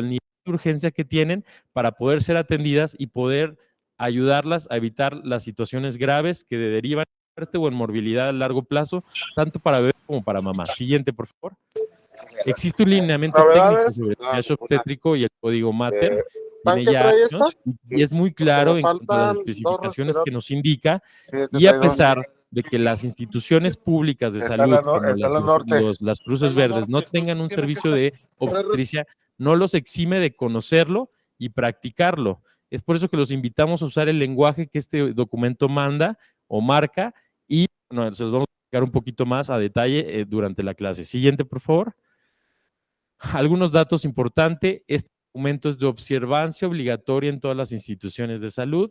nivel de urgencia que tienen para poder ser atendidas y poder ayudarlas a evitar las situaciones graves que derivan en muerte o en morbilidad a largo plazo, tanto para bebé como para mamá. Siguiente, por favor. Existe un lineamiento técnico sobre el triage obstétrico y el código Mater. Tiene ya años y es muy claro en cuanto a las especificaciones que nos indica, y a pesar de que las instituciones públicas de salud como las Cruces Verdes no tengan un servicio de obstetricia, no los exime de conocerlo y practicarlo. Es por eso que los invitamos a usar el lenguaje que este documento manda o marca, y bueno, se los vamos a explicar un poquito más a detalle durante la clase. Siguiente, por favor. Algunos datos importantes. Este documento es de observancia obligatoria en todas las instituciones de salud.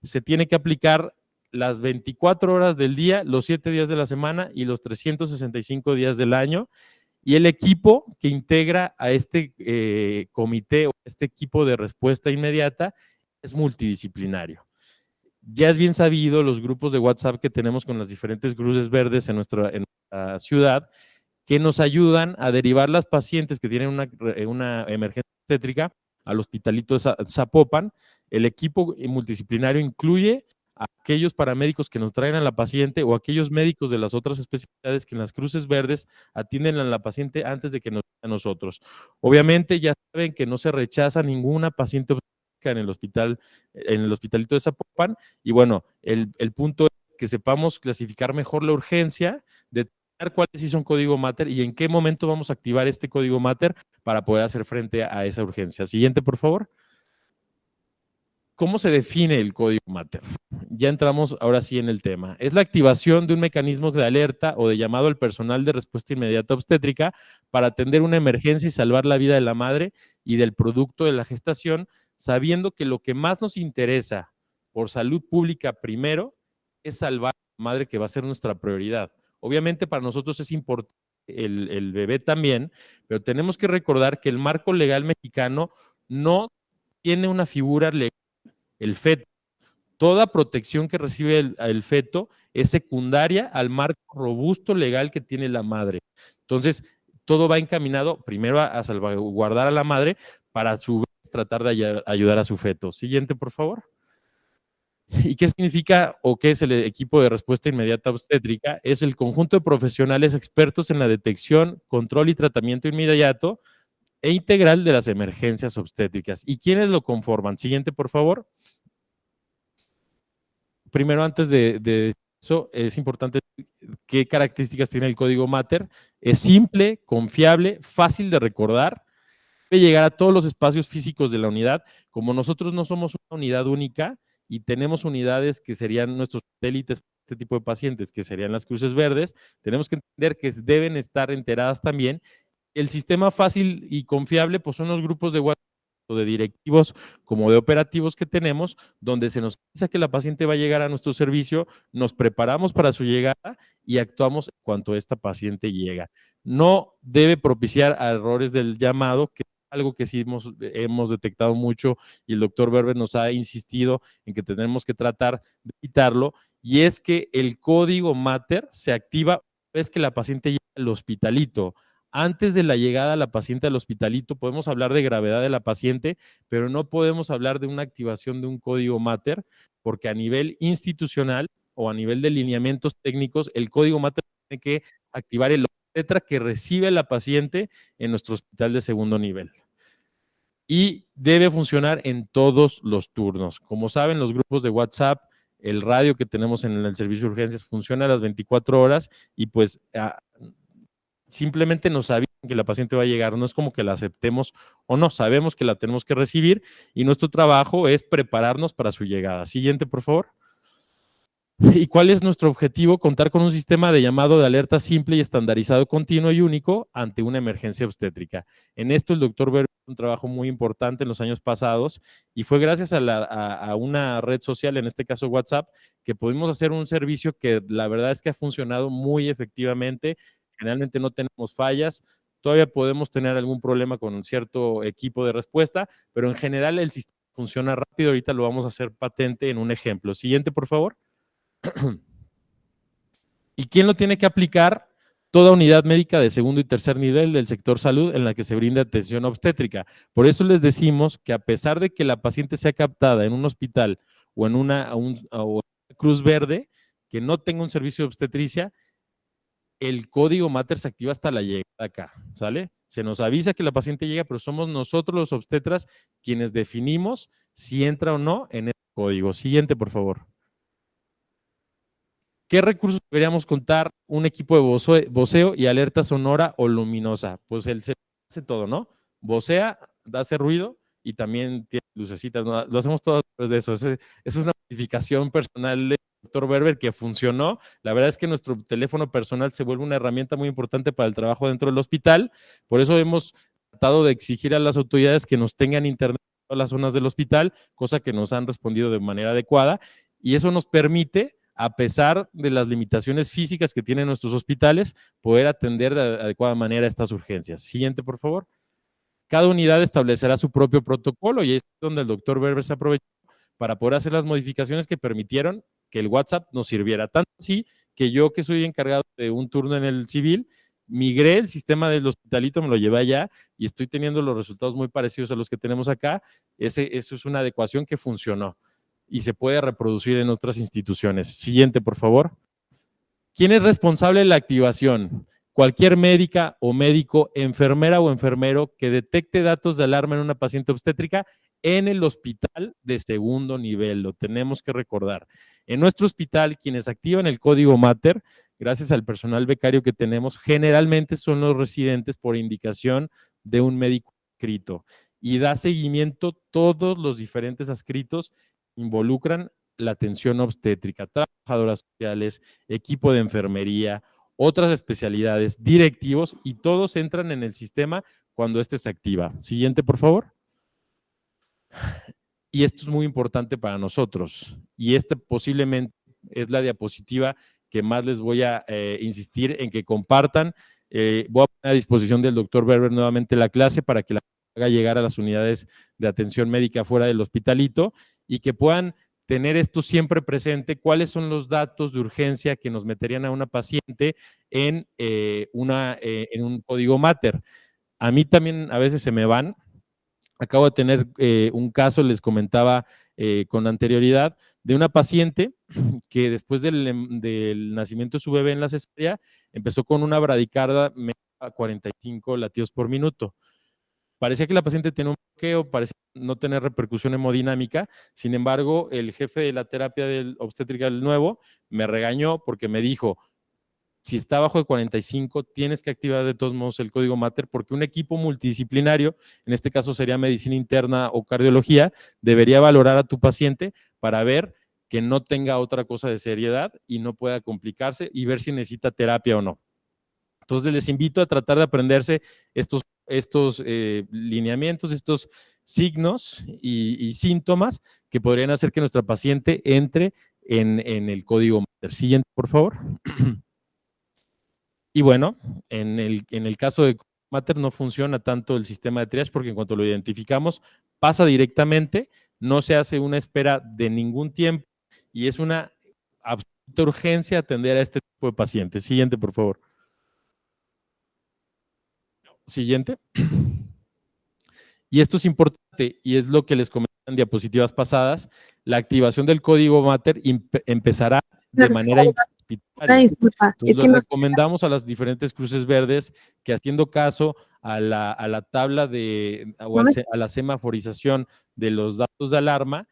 Se tiene que aplicar las 24 horas del día, los 7 días de la semana y los 365 días del año. Y el equipo que integra a este comité o este equipo de respuesta inmediata es multidisciplinario. Ya es bien sabido los grupos de WhatsApp que tenemos con las diferentes cruces verdes en nuestra ciudad, que nos ayudan a derivar las pacientes que tienen una emergencia obstétrica al Hospitalito de Zapopan. El equipo multidisciplinario incluye a aquellos paramédicos que nos traen a la paciente o aquellos médicos de las otras especialidades que en las cruces verdes atienden a la paciente antes de que nos a nosotros. Obviamente ya saben que no se rechaza ninguna paciente obstétrica en el Hospitalito de Zapopan, y bueno, el punto es que sepamos clasificar mejor la urgencia, de cuáles sí son código Mater y en qué momento vamos a activar este código Mater para poder hacer frente a esa urgencia. Siguiente, por favor. ¿Cómo se define el código Mater? Ya entramos ahora sí en el tema. Es la activación de un mecanismo de alerta o de llamado al personal de respuesta inmediata obstétrica para atender una emergencia y salvar la vida de la madre y del producto de la gestación, sabiendo que lo que más nos interesa por salud pública primero es salvar a la madre, que va a ser nuestra prioridad. Obviamente para nosotros es importante el bebé también, pero tenemos que recordar que el marco legal mexicano no tiene una figura legal, el feto. Toda protección que recibe el feto es secundaria al marco robusto legal que tiene la madre. Entonces, todo va encaminado primero a salvaguardar a la madre para a su vez tratar de ayudar a su feto. Siguiente, por favor. ¿Y qué significa o qué es el equipo de respuesta inmediata obstétrica? Es el conjunto de profesionales expertos en la detección, control y tratamiento inmediato e integral de las emergencias obstétricas. ¿Y quiénes lo conforman? Siguiente, por favor. Primero, antes de eso, es importante qué características tiene el código Mater. Es simple, confiable, fácil de recordar, puede llegar a todos los espacios físicos de la unidad. Como nosotros no somos una unidad única y tenemos unidades que serían nuestros satélites para este tipo de pacientes, que serían las cruces verdes, tenemos que entender que deben estar enteradas también. El sistema fácil y confiable, pues son los grupos de WhatsApp, de directivos como de operativos que tenemos, donde se nos dice que la paciente va a llegar a nuestro servicio, nos preparamos para su llegada y actuamos en cuanto esta paciente llega. No debe propiciar errores del llamado, que es algo que sí hemos detectado mucho y el doctor Berber nos ha insistido en que tenemos que tratar de evitarlo, y es que el código Mater se activa una vez que la paciente llega al hospitalito. Antes de la llegada de la paciente al hospitalito podemos hablar de gravedad de la paciente, pero no podemos hablar de una activación de un código Mater, porque a nivel institucional o a nivel de lineamientos técnicos, el código Mater tiene que activar el obstetra que recibe la paciente en nuestro hospital de segundo nivel. Y debe funcionar en todos los turnos. Como saben, los grupos de WhatsApp, el radio que tenemos en el servicio de urgencias funciona a las 24 horas y pues simplemente nos avisan que la paciente va a llegar, no es como que la aceptemos o no, sabemos que la tenemos que recibir y nuestro trabajo es prepararnos para su llegada. Siguiente, por favor. ¿Y cuál es nuestro objetivo? Contar con un sistema de llamado de alerta simple y estandarizado, continuo y único ante una emergencia obstétrica. En esto el doctor Berber hizo un trabajo muy importante en los años pasados y fue gracias a una red social, en este caso WhatsApp, que pudimos hacer un servicio que la verdad es que ha funcionado muy efectivamente. Generalmente no tenemos fallas, todavía podemos tener algún problema con un cierto equipo de respuesta, pero en general el sistema funciona rápido. Ahorita lo vamos a hacer patente en un ejemplo. Siguiente, por favor. ¿Y quién lo tiene que aplicar? toda unidad médica de segundo y tercer nivel del sector salud en la que se brinda atención obstétrica. Por eso les decimos que a pesar de que la paciente sea captada en un hospital o en una Cruz Verde, que no tenga un servicio de obstetricia, el código Mater se activa hasta la llegada acá, ¿sale? Se nos avisa que la paciente llega, pero somos nosotros los obstetras quienes definimos si entra o no en el código. Siguiente, por favor. ¿Qué recursos deberíamos contar un equipo de voceo y alerta sonora o luminosa? Pues el hace todo, ¿no? Vocea, hace ruido y también tiene lucecitas, ¿no? Lo hacemos todo después de eso. Esa es una modificación personal del doctor Berber que funcionó. La verdad es que nuestro teléfono personal se vuelve una herramienta muy importante para el trabajo dentro del hospital. Por eso hemos tratado de exigir a las autoridades que nos tengan internet en todas las zonas del hospital, cosa que nos han respondido de manera adecuada. Y eso nos permite, a pesar de las limitaciones físicas que tienen nuestros hospitales, poder atender de adecuada manera estas urgencias. Siguiente, por favor. Cada unidad establecerá su propio protocolo y es donde el doctor Berber se aprovechó para poder hacer las modificaciones que permitieron que el WhatsApp nos sirviera. Tanto así que yo, que soy encargado de un turno en el civil, migré el sistema del hospitalito, me lo llevé allá y estoy teniendo los resultados muy parecidos a los que tenemos acá. Eso es una adecuación que funcionó y se puede reproducir en otras instituciones. Siguiente, por favor. ¿Quién es responsable de la activación? Cualquier médica o médico, enfermera o enfermero que detecte datos de alarma en una paciente obstétrica en el hospital de segundo nivel. Lo tenemos que recordar. En nuestro hospital, quienes activan el código Mater, gracias al personal becario que tenemos, generalmente son los residentes por indicación de un médico adscrito y da seguimiento. Todos los diferentes adscritos involucran la atención obstétrica, trabajadoras sociales, equipo de enfermería, otras especialidades, directivos, y todos entran en el sistema cuando este se activa. Siguiente, por favor. Y esto es muy importante para nosotros. Y este posiblemente es la diapositiva que más les voy a insistir en que compartan. Voy a poner a disposición del doctor Berber nuevamente la clase para que la haga llegar a las unidades de atención médica fuera del hospitalito y que puedan tener esto siempre presente, cuáles son los datos de urgencia que nos meterían a una paciente en un código Mater. A mí también a veces se me van. Acabo de tener un caso, les comentaba con anterioridad, de una paciente que después del nacimiento de su bebé en la cesárea empezó con una bradicardia a 45 latidos por minuto. Parecía que la paciente tenía un bloqueo, parecía no tener repercusión hemodinámica. Sin embargo, el jefe de la terapia obstétrica del nuevo me regañó porque me dijo: si está bajo de 45, tienes que activar de todos modos el código Mater, porque un equipo multidisciplinario, en este caso sería medicina interna o cardiología, debería valorar a tu paciente para ver que no tenga otra cosa de seriedad y no pueda complicarse y ver si necesita terapia o no. Entonces les invito a tratar de aprenderse estos lineamientos, estos signos y síntomas que podrían hacer que nuestra paciente entre en el código Mater. Siguiente, por favor. Y bueno, en el caso de Mater no funciona tanto el sistema de triage porque en cuanto lo identificamos, pasa directamente, no se hace una espera de ningún tiempo y es una absoluta urgencia atender a este tipo de pacientes. Siguiente, por favor. Siguiente. Y esto es importante y es lo que les comenté en diapositivas pasadas. La activación del código Mater empezará de manera Una disculpa, es que recomendamos a las diferentes cruces verdes que, haciendo caso a la tabla a la semaforización de los datos de alarma,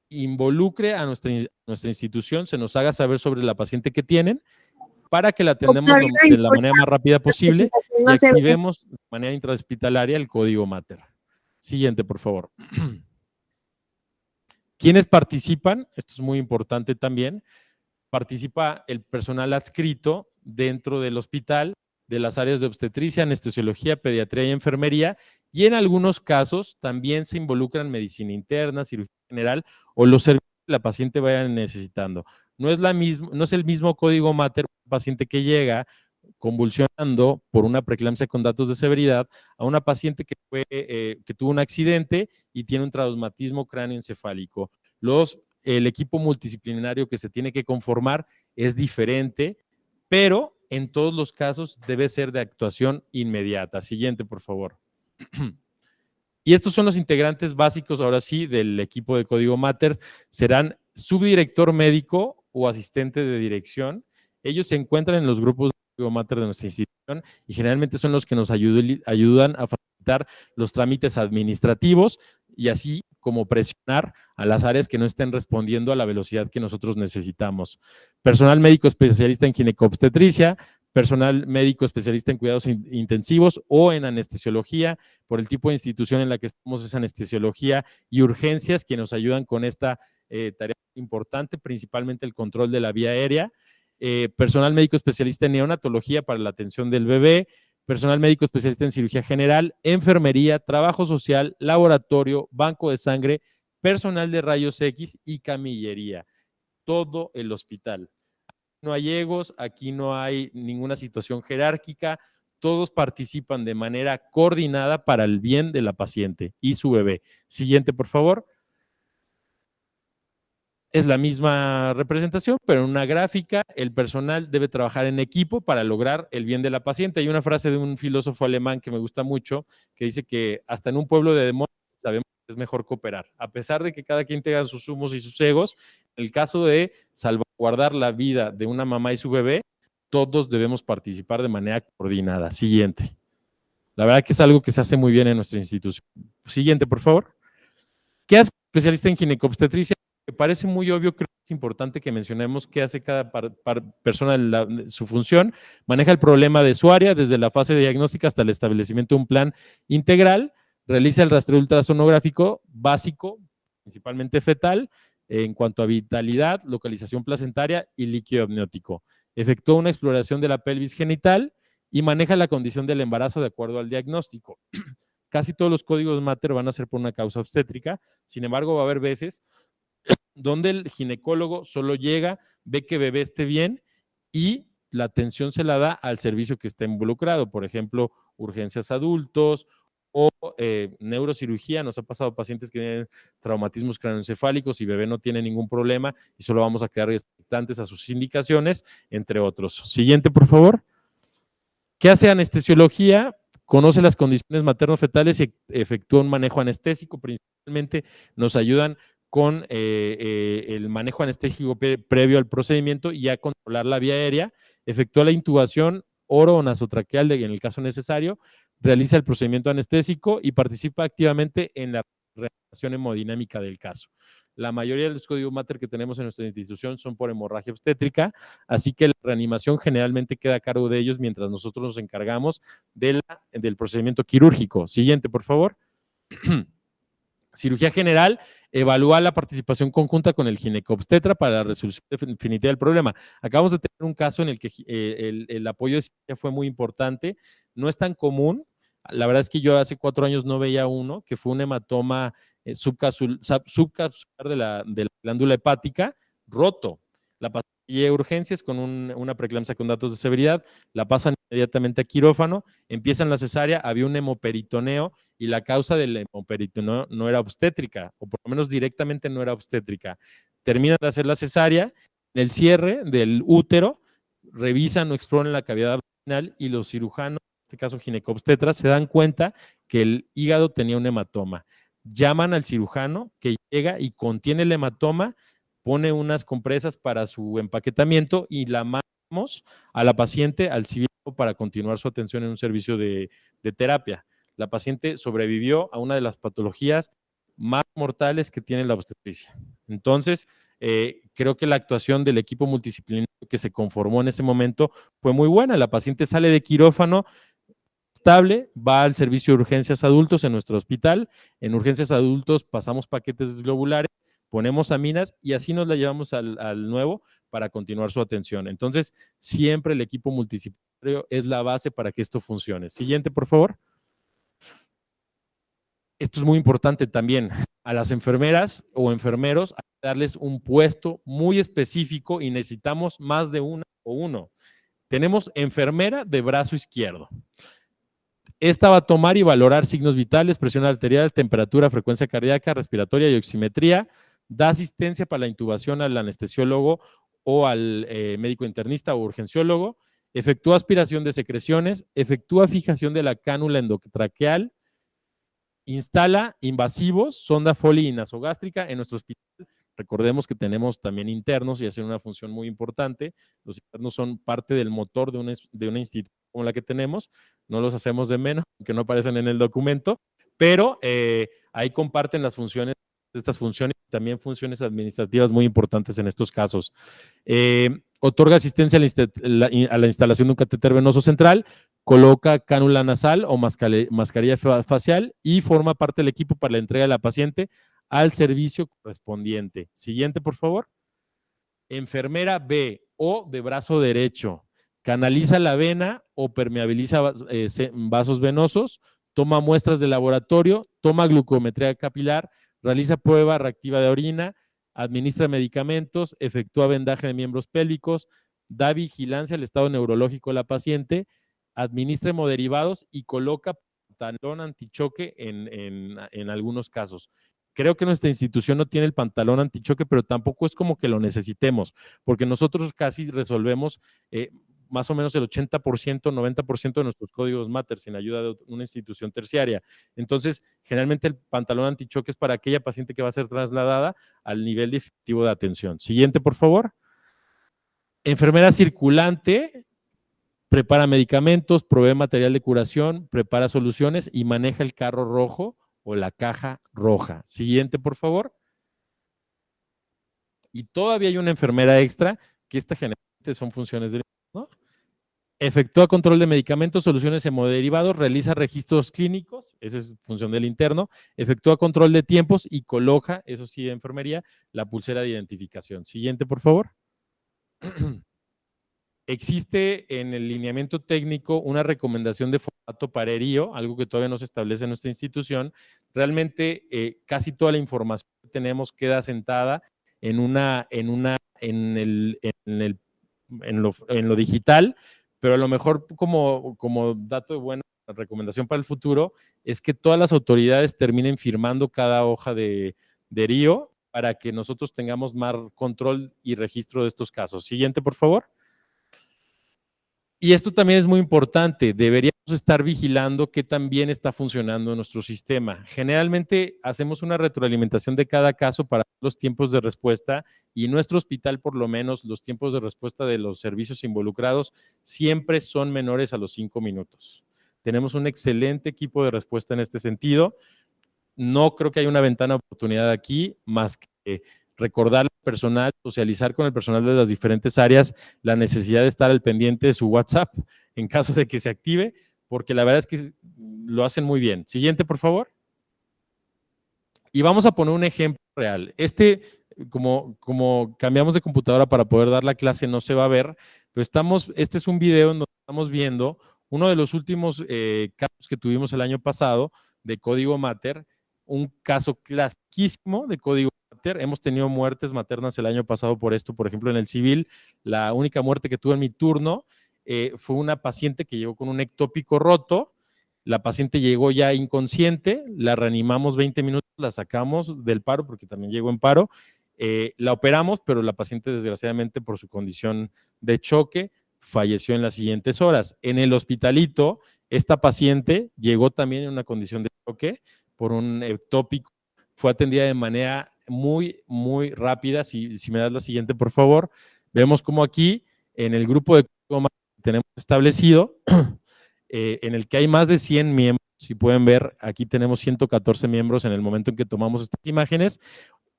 involucre a nuestra institución, se nos haga saber sobre la paciente que tienen para que la atendamos de la manera más rápida posible y activemos de manera intrahospitalaria el código Mater. Siguiente, por favor. ¿Quiénes participan? Esto es muy importante también. Participa el personal adscrito dentro del hospital de las áreas de obstetricia, anestesiología, pediatría y enfermería, y en algunos casos también se involucran medicina interna, cirugía general o los servicios que la paciente vaya necesitando. No es el mismo código Mater un paciente que llega convulsionando por una preeclampsia con datos de severidad a una paciente que tuvo un accidente y tiene un traumatismo cráneoencefálico. El equipo multidisciplinario que se tiene que conformar es diferente, pero en todos los casos debe ser de actuación inmediata. Siguiente, por favor. Y estos son los integrantes básicos, ahora sí, del equipo de Código Mater. Serán subdirector médico o asistente de dirección. Ellos se encuentran en los grupos de Código Mater de nuestra institución y generalmente son los que nos ayudan a facilitar los trámites administrativos y así como presionar a las áreas que no estén respondiendo a la velocidad que nosotros necesitamos. Personal médico especialista en ginecobstetricia, personal médico especialista en cuidados intensivos o en anestesiología, por el tipo de institución en la que estamos es anestesiología y urgencias, que nos ayudan con esta tarea importante, principalmente el control de la vía aérea, personal médico especialista en neonatología para la atención del bebé, personal médico especialista en cirugía general, enfermería, trabajo social, laboratorio, banco de sangre, personal de rayos X y camillería. Todo el hospital. No hay egos, aquí no hay ninguna situación jerárquica, todos participan de manera coordinada para el bien de la paciente y su bebé. Siguiente, por favor. Es la misma representación, pero en una gráfica, el personal debe trabajar en equipo para lograr el bien de la paciente. Hay una frase de un filósofo alemán que me gusta mucho, que dice que hasta en un pueblo de demonios sabemos que es mejor cooperar, a pesar de que cada quien tenga sus humos y sus egos. En el caso de salvaguardar la vida de una mamá y su bebé, todos debemos participar de manera coordinada. Siguiente. La verdad que es algo que se hace muy bien en nuestra institución. Siguiente, por favor. ¿Qué hace un especialista en ginecobstetricia? Me parece muy obvio, creo que es importante que mencionemos qué hace cada persona, su función. Maneja el problema de su área desde la fase diagnóstica hasta el establecimiento de un plan integral. Realiza el rastreo ultrasonográfico básico, principalmente fetal, en cuanto a vitalidad, localización placentaria y líquido amniótico. Efectúa una exploración de la pelvis genital y maneja la condición del embarazo de acuerdo al diagnóstico. Casi todos los códigos Mater van a ser por una causa obstétrica, sin embargo va a haber veces donde el ginecólogo solo llega, ve que bebé esté bien y la atención se la da al servicio que está involucrado, por ejemplo, urgencias adultos o neurocirugía. Nos ha pasado pacientes que tienen traumatismos craneoencefálicos y bebé no tiene ningún problema y solo vamos a quedar expectantes a sus indicaciones, entre otros. Siguiente, por favor. ¿Qué hace anestesiología? Conoce las condiciones materno-fetales y efectúa un manejo anestésico. Principalmente nos ayudan con el manejo anestésico previo al procedimiento y a controlar la vía aérea. Efectúa la intubación oro o nasotraqueal en el caso necesario. Realiza el procedimiento anestésico y participa activamente en la reanimación hemodinámica del caso. La mayoría de los códigos Mater que tenemos en nuestra institución son por hemorragia obstétrica, así que la reanimación generalmente queda a cargo de ellos mientras nosotros nos encargamos del procedimiento quirúrgico. Siguiente, por favor. Cirugía general, evalúa la participación conjunta con el ginecobstetra para la resolución definitiva del problema. Acabamos de tener un caso en el que el apoyo de cirugía fue muy importante, no es tan común. La verdad es que yo hace 4 años no veía uno, que fue un hematoma subcapsular de la glándula hepática roto. La paciente llega a urgencias con una preeclampsia con datos de severidad, la pasan inmediatamente a quirófano, empiezan la cesárea, había un hemoperitoneo y la causa del hemoperitoneo no era obstétrica, o por lo menos directamente no era obstétrica. Terminan de hacer la cesárea, en el cierre del útero, revisan o exploran la cavidad abdominal y los cirujanos, en este caso ginecobstetras, se dan cuenta que el hígado tenía un hematoma. Llaman al cirujano que llega y contiene el hematoma, pone unas compresas para su empaquetamiento y la mandamos a la paciente al civil para continuar su atención en un servicio de terapia. La paciente sobrevivió a una de las patologías más mortales que tiene la obstetricia. Entonces, creo que la actuación del equipo multidisciplinario que se conformó en ese momento fue muy buena. La paciente sale de quirófano estable, va al servicio de urgencias adultos en nuestro hospital. En urgencias adultos pasamos paquetes globulares, ponemos aminas y así nos la llevamos al nuevo para continuar su atención. Entonces, siempre el equipo multidisciplinario es la base para que esto funcione. Siguiente, por favor. Esto es muy importante también. A las enfermeras o enfermeros hay que darles un puesto muy específico y necesitamos más de una o uno. Tenemos enfermera de brazo izquierdo. Esta va a tomar y valorar signos vitales, presión arterial, temperatura, frecuencia cardíaca, respiratoria y oximetría. Da asistencia para la intubación al anestesiólogo o al médico internista o urgenciólogo. efectúa aspiración de secreciones, efectúa fijación de la cánula endotraqueal, instala invasivos, sonda Foley y nasogástrica en nuestro hospital. Recordemos que tenemos también internos y hacen una función muy importante. Los internos son parte del motor de una institución como la que tenemos. No los hacemos de menos, aunque no aparecen en el documento, pero ahí comparten las funciones, estas funciones y también funciones administrativas muy importantes en estos casos. Otorga asistencia a la instalación de un catéter venoso central, coloca cánula nasal o mascarilla facial y forma parte del equipo para la entrega de la paciente al servicio correspondiente. Siguiente, por favor. Enfermera B o de brazo derecho. Canaliza la vena o permeabiliza vasos venosos, toma muestras de laboratorio, toma glucometría capilar, realiza prueba reactiva de orina, administra medicamentos, efectúa vendaje de miembros pélvicos, da vigilancia al estado neurológico de la paciente, administra hemoderivados y coloca pantalón antichoque en algunos casos. Creo que nuestra institución no tiene el pantalón antichoque, pero tampoco es como que lo necesitemos, porque nosotros casi resolvemos más o menos el 80%, 90% de nuestros códigos Mater sin ayuda de una institución terciaria. Entonces, generalmente el pantalón antichoque es para aquella paciente que va a ser trasladada al nivel de efectivo de atención. Siguiente, por favor. Enfermera circulante, prepara medicamentos, provee material de curación, prepara soluciones y maneja el carro rojo o la caja roja. Siguiente, por favor. Y todavía hay una enfermera extra, que esta generalmente son funciones de, ¿no? Efectúa control de medicamentos, soluciones hemoderivados, realiza registros clínicos, esa es función del interno, efectúa control de tiempos y coloca, eso sí, de enfermería, la pulsera de identificación. Siguiente, por favor. Existe en el lineamiento técnico una recomendación de formato Parerío, algo que todavía no se establece en nuestra institución. Realmente casi toda la información que tenemos queda sentada en lo digital, pero a lo mejor como dato de buena recomendación para el futuro es que todas las autoridades terminen firmando cada hoja de RIO para que nosotros tengamos más control y registro de estos casos. Siguiente, por favor. Y esto también es muy importante, deberíamos estar vigilando qué tan bien está funcionando nuestro sistema. Generalmente hacemos una retroalimentación de cada caso para los tiempos de respuesta y en nuestro hospital por lo menos los tiempos de respuesta de los servicios involucrados siempre son menores a los 5 minutos. Tenemos un excelente equipo de respuesta en este sentido. No creo que haya una ventana de oportunidad aquí más que recordar al personal, socializar con el personal de las diferentes áreas la necesidad de estar al pendiente de su WhatsApp en caso de que se active, porque la verdad es que lo hacen muy bien. Siguiente, por favor. Y vamos a poner un ejemplo real. Como cambiamos de computadora para poder dar la clase, no se va a ver, pero este es un video en donde estamos viendo uno de los últimos casos que tuvimos el año pasado de código Mater, un caso clasiquísimo de código Mater. Hemos tenido muertes maternas el año pasado por esto, por ejemplo, en el civil. La única muerte que tuve en mi turno fue una paciente que llegó con un ectópico roto. La paciente llegó ya inconsciente, la reanimamos 20 minutos, la sacamos del paro porque también llegó en paro. La operamos, pero la paciente desgraciadamente por su condición de choque falleció en las siguientes horas. En el hospitalito, esta paciente llegó también en una condición de choque por un ectópico, fue atendida de manera muy, muy rápida. Si me das la siguiente, por favor. Vemos como aquí, en el grupo de coma que tenemos establecido, en el que hay más de 100 miembros, si pueden ver, aquí tenemos 114 miembros en el momento en que tomamos estas imágenes.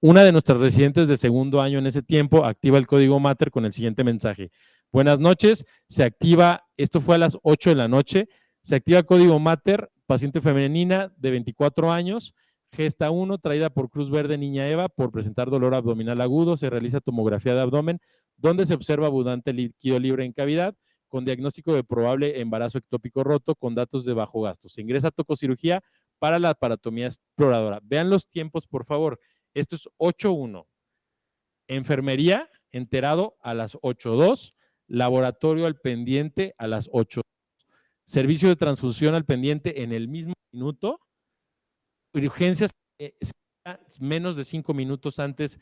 Una de nuestras residentes de segundo año en ese tiempo activa el código Mater con el siguiente mensaje. Buenas noches, se activa, esto fue a las 8 de la noche, se activa código Mater, paciente femenina de 24 años, gesta 1, traída por Cruz Verde Niña Eva por presentar dolor abdominal agudo, se realiza tomografía de abdomen, donde se observa abundante líquido libre en cavidad, con diagnóstico de probable embarazo ectópico roto con datos de bajo gasto. Se ingresa a tococirugía para la aparatomía exploradora. Vean los tiempos, por favor. Esto es 8:1. Enfermería, enterado a las 8:2. Laboratorio al pendiente a las 8:2. Servicio de transfusión al pendiente en el mismo minuto. Urgencias menos de 5 minutos antes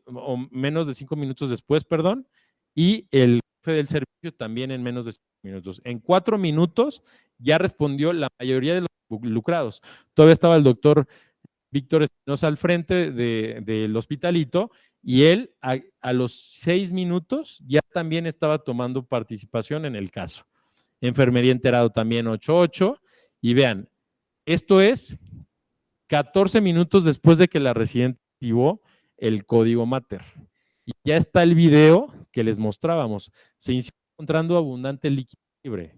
o menos de 5 minutos después, perdón. Y el del servicio también en menos de 5 minutos. En 4 minutos ya respondió la mayoría de los involucrados. Todavía estaba el doctor Víctor Espinosa al frente del hospitalito y él a los 6 minutos ya también estaba tomando participación en el caso. Enfermería enterado también 8-8 y vean, esto es 14 minutos después de que la residente activó el código Mater. Y ya está el video que les mostrábamos. Se inició encontrando abundante líquido libre.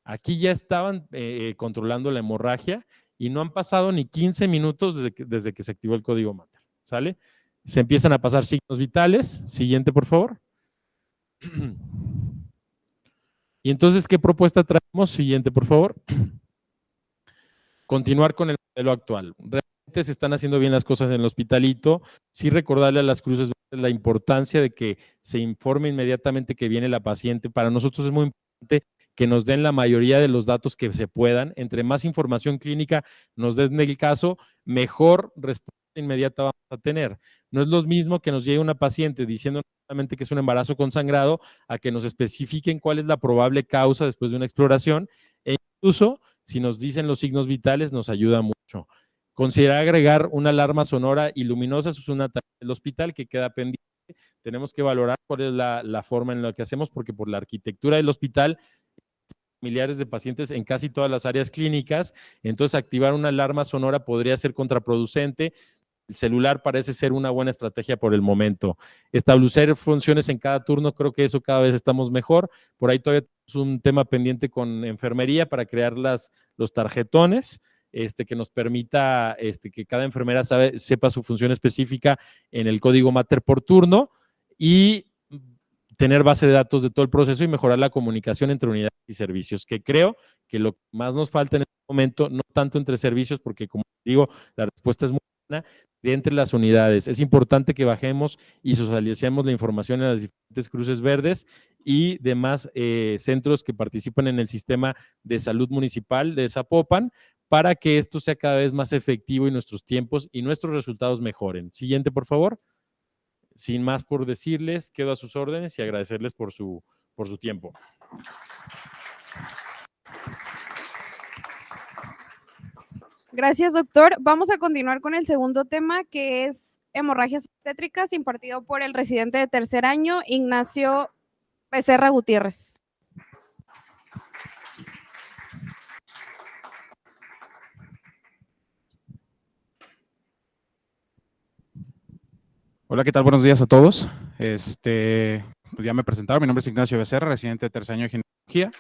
Aquí ya estaban controlando la hemorragia y no han pasado ni 15 minutos desde que se activó el código Mater. ¿Sale? Se empiezan a pasar signos vitales. Siguiente, por favor. Y entonces, ¿qué propuesta traemos? Siguiente, por favor. Continuar con el modelo actual. Realmente se están haciendo bien las cosas en el hospitalito. Sí recordarle a las cruces la importancia de que se informe inmediatamente que viene la paciente. Para nosotros es muy importante que nos den la mayoría de los datos que se puedan. Entre más información clínica nos den el caso, mejor respuesta inmediata vamos a tener. No es lo mismo que nos llegue una paciente diciendo solamente que es un embarazo consangrado a que nos especifiquen cuál es la probable causa después de una exploración e incluso si nos dicen los signos vitales nos ayuda mucho. Considerar agregar una alarma sonora y luminosa, eso es una tarea del hospital que queda pendiente. Tenemos que valorar cuál es la forma en la que hacemos porque por la arquitectura del hospital familiares de pacientes en casi todas las áreas clínicas, entonces activar una alarma sonora podría ser contraproducente. El celular parece ser una buena estrategia por el momento. Establecer funciones en cada turno, creo que eso cada vez estamos mejor. Por ahí todavía tenemos un tema pendiente con enfermería para crear los tarjetones, que nos permita que cada enfermera sepa su función específica en el código Mater por turno y tener base de datos de todo el proceso y mejorar la comunicación entre unidades y servicios, que creo que lo que más nos falta en este momento, no tanto entre servicios, porque como digo, la respuesta es muy buena, de entre las unidades. Es importante que bajemos y socialicemos la información en las diferentes cruces verdes y demás centros que participan en el sistema de salud municipal de Zapopan para que esto sea cada vez más efectivo y nuestros tiempos y nuestros resultados mejoren. Siguiente, por favor. Sin más por decirles, quedo a sus órdenes y agradecerles por su tiempo. Gracias, doctor. Vamos a continuar con el segundo tema, que es hemorragias obstétricas, impartido por el residente de tercer año, Ignacio Becerra Gutiérrez. Hola, ¿qué tal? Buenos días a todos. Pues ya me presentaron, mi nombre es Ignacio Becerra, residente de tercer año de ginecología.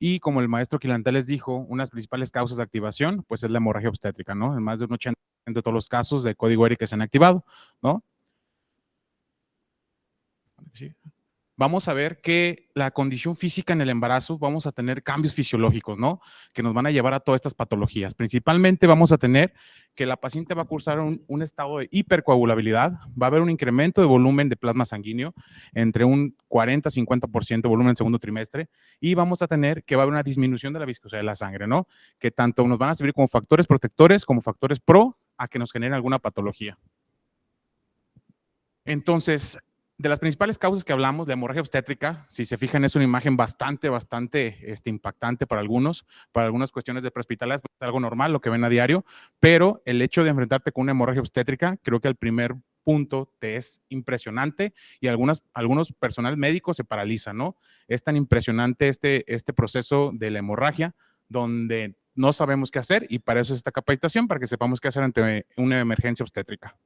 Y como el maestro Quilantel les dijo, una de las principales causas de activación, pues es la hemorragia obstétrica, ¿no? En más de un 80% de todos los casos de código ERI que se han activado, ¿no? Sí. Vamos a ver que la condición física en el embarazo, vamos a tener cambios fisiológicos, ¿no? Que nos van a llevar a todas estas patologías. Principalmente vamos a tener que la paciente va a cursar un estado de hipercoagulabilidad, va a haber un incremento de volumen de plasma sanguíneo entre un 40-50% de volumen en el segundo trimestre y vamos a tener que va a haber una disminución de la viscosidad de la sangre, ¿no? Que tanto nos van a servir como factores protectores como factores pro a que nos generen alguna patología. Entonces, de las principales causas que hablamos, la hemorragia obstétrica, si se fijan, es una imagen bastante impactante para algunas cuestiones de prehospitalarias, pues, es algo normal, lo que ven a diario, pero el hecho de enfrentarte con una hemorragia obstétrica, creo que el primer punto te es impresionante y algunos personal médicos se paralizan, ¿no? Es tan impresionante este proceso de la hemorragia donde no sabemos qué hacer y para eso es esta capacitación, para que sepamos qué hacer ante una emergencia obstétrica.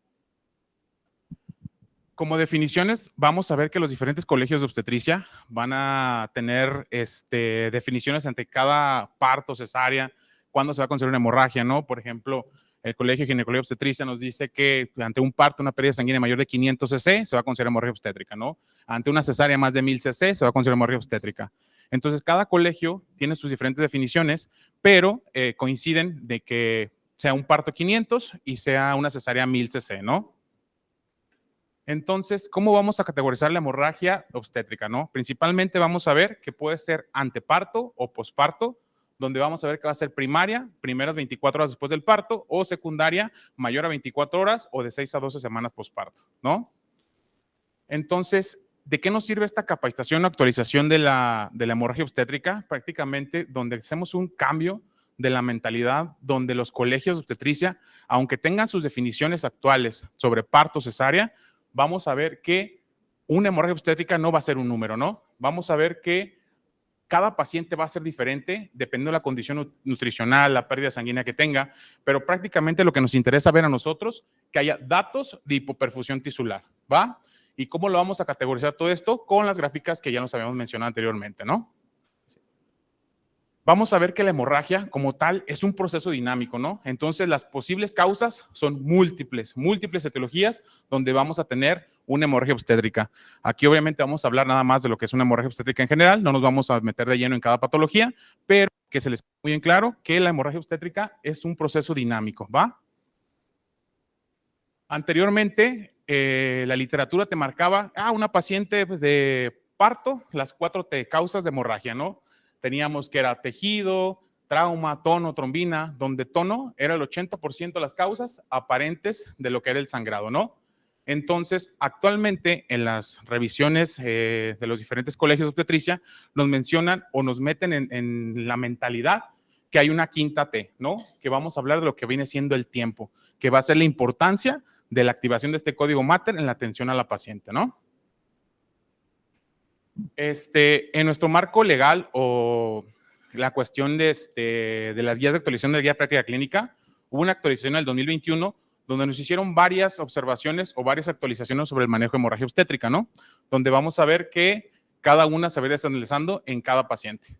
Como definiciones, vamos a ver que los diferentes colegios de obstetricia van a tener definiciones ante cada parto, cesárea, cuándo se va a considerar una hemorragia, ¿no? Por ejemplo, el Colegio de Ginecología y Obstetricia nos dice que ante un parto, una pérdida sanguínea mayor de 500 cc, se va a considerar hemorragia obstétrica, ¿no? Ante una cesárea más de 1000 cc, se va a considerar hemorragia obstétrica. Entonces, cada colegio tiene sus diferentes definiciones, pero coinciden de que sea un parto 500 y sea una cesárea 1000 cc, ¿no? Entonces, ¿cómo vamos a categorizar la hemorragia obstétrica, no? Principalmente vamos a ver que puede ser anteparto o posparto, donde vamos a ver que va a ser primaria, primeras 24 horas después del parto, o secundaria, mayor a 24 horas o de 6 a 12 semanas posparto, ¿no? Entonces, ¿De qué nos sirve esta capacitación o actualización de la hemorragia obstétrica? Prácticamente donde hacemos un cambio de la mentalidad, donde los colegios de obstetricia, aunque tengan sus definiciones actuales sobre parto cesárea, vamos a ver que una hemorragia obstétrica no va a ser un número, ¿no? Vamos a ver que cada paciente va a ser diferente dependiendo de la condición nutricional, la pérdida sanguínea que tenga, pero prácticamente lo que nos interesa ver a nosotros, que haya datos de hipoperfusión tisular, ¿va? ¿Y cómo lo vamos a categorizar todo esto? Con las gráficas que ya nos habíamos mencionado anteriormente, ¿no? Vamos a ver que la hemorragia como tal es un proceso dinámico, ¿no? Entonces las posibles causas son múltiples etiologías donde vamos a tener una hemorragia obstétrica. Aquí obviamente vamos a hablar nada más de lo que es una hemorragia obstétrica en general, no nos vamos a meter de lleno en cada patología, pero que se les quede muy bien claro que la hemorragia obstétrica es un proceso dinámico, ¿va? Anteriormente, la literatura te marcaba, una paciente de parto, las 4 causas de hemorragia, ¿no? Teníamos que era tejido, trauma, tono, trombina, donde tono era el 80% de las causas aparentes de lo que era el sangrado, ¿no? Entonces, actualmente en las revisiones de los diferentes colegios de obstetricia nos mencionan o nos meten en la mentalidad que hay una quinta T, ¿no? Que vamos a hablar de lo que viene siendo el tiempo, que va a ser la importancia de la activación de este código Mater en la atención a la paciente, ¿no? En nuestro marco legal o la cuestión de las guías de actualización de la guía práctica clínica, hubo una actualización en el 2021 donde nos hicieron varias observaciones o varias actualizaciones sobre el manejo de hemorragia obstétrica, ¿no? Donde vamos a ver que cada una se va a ir analizando en cada paciente.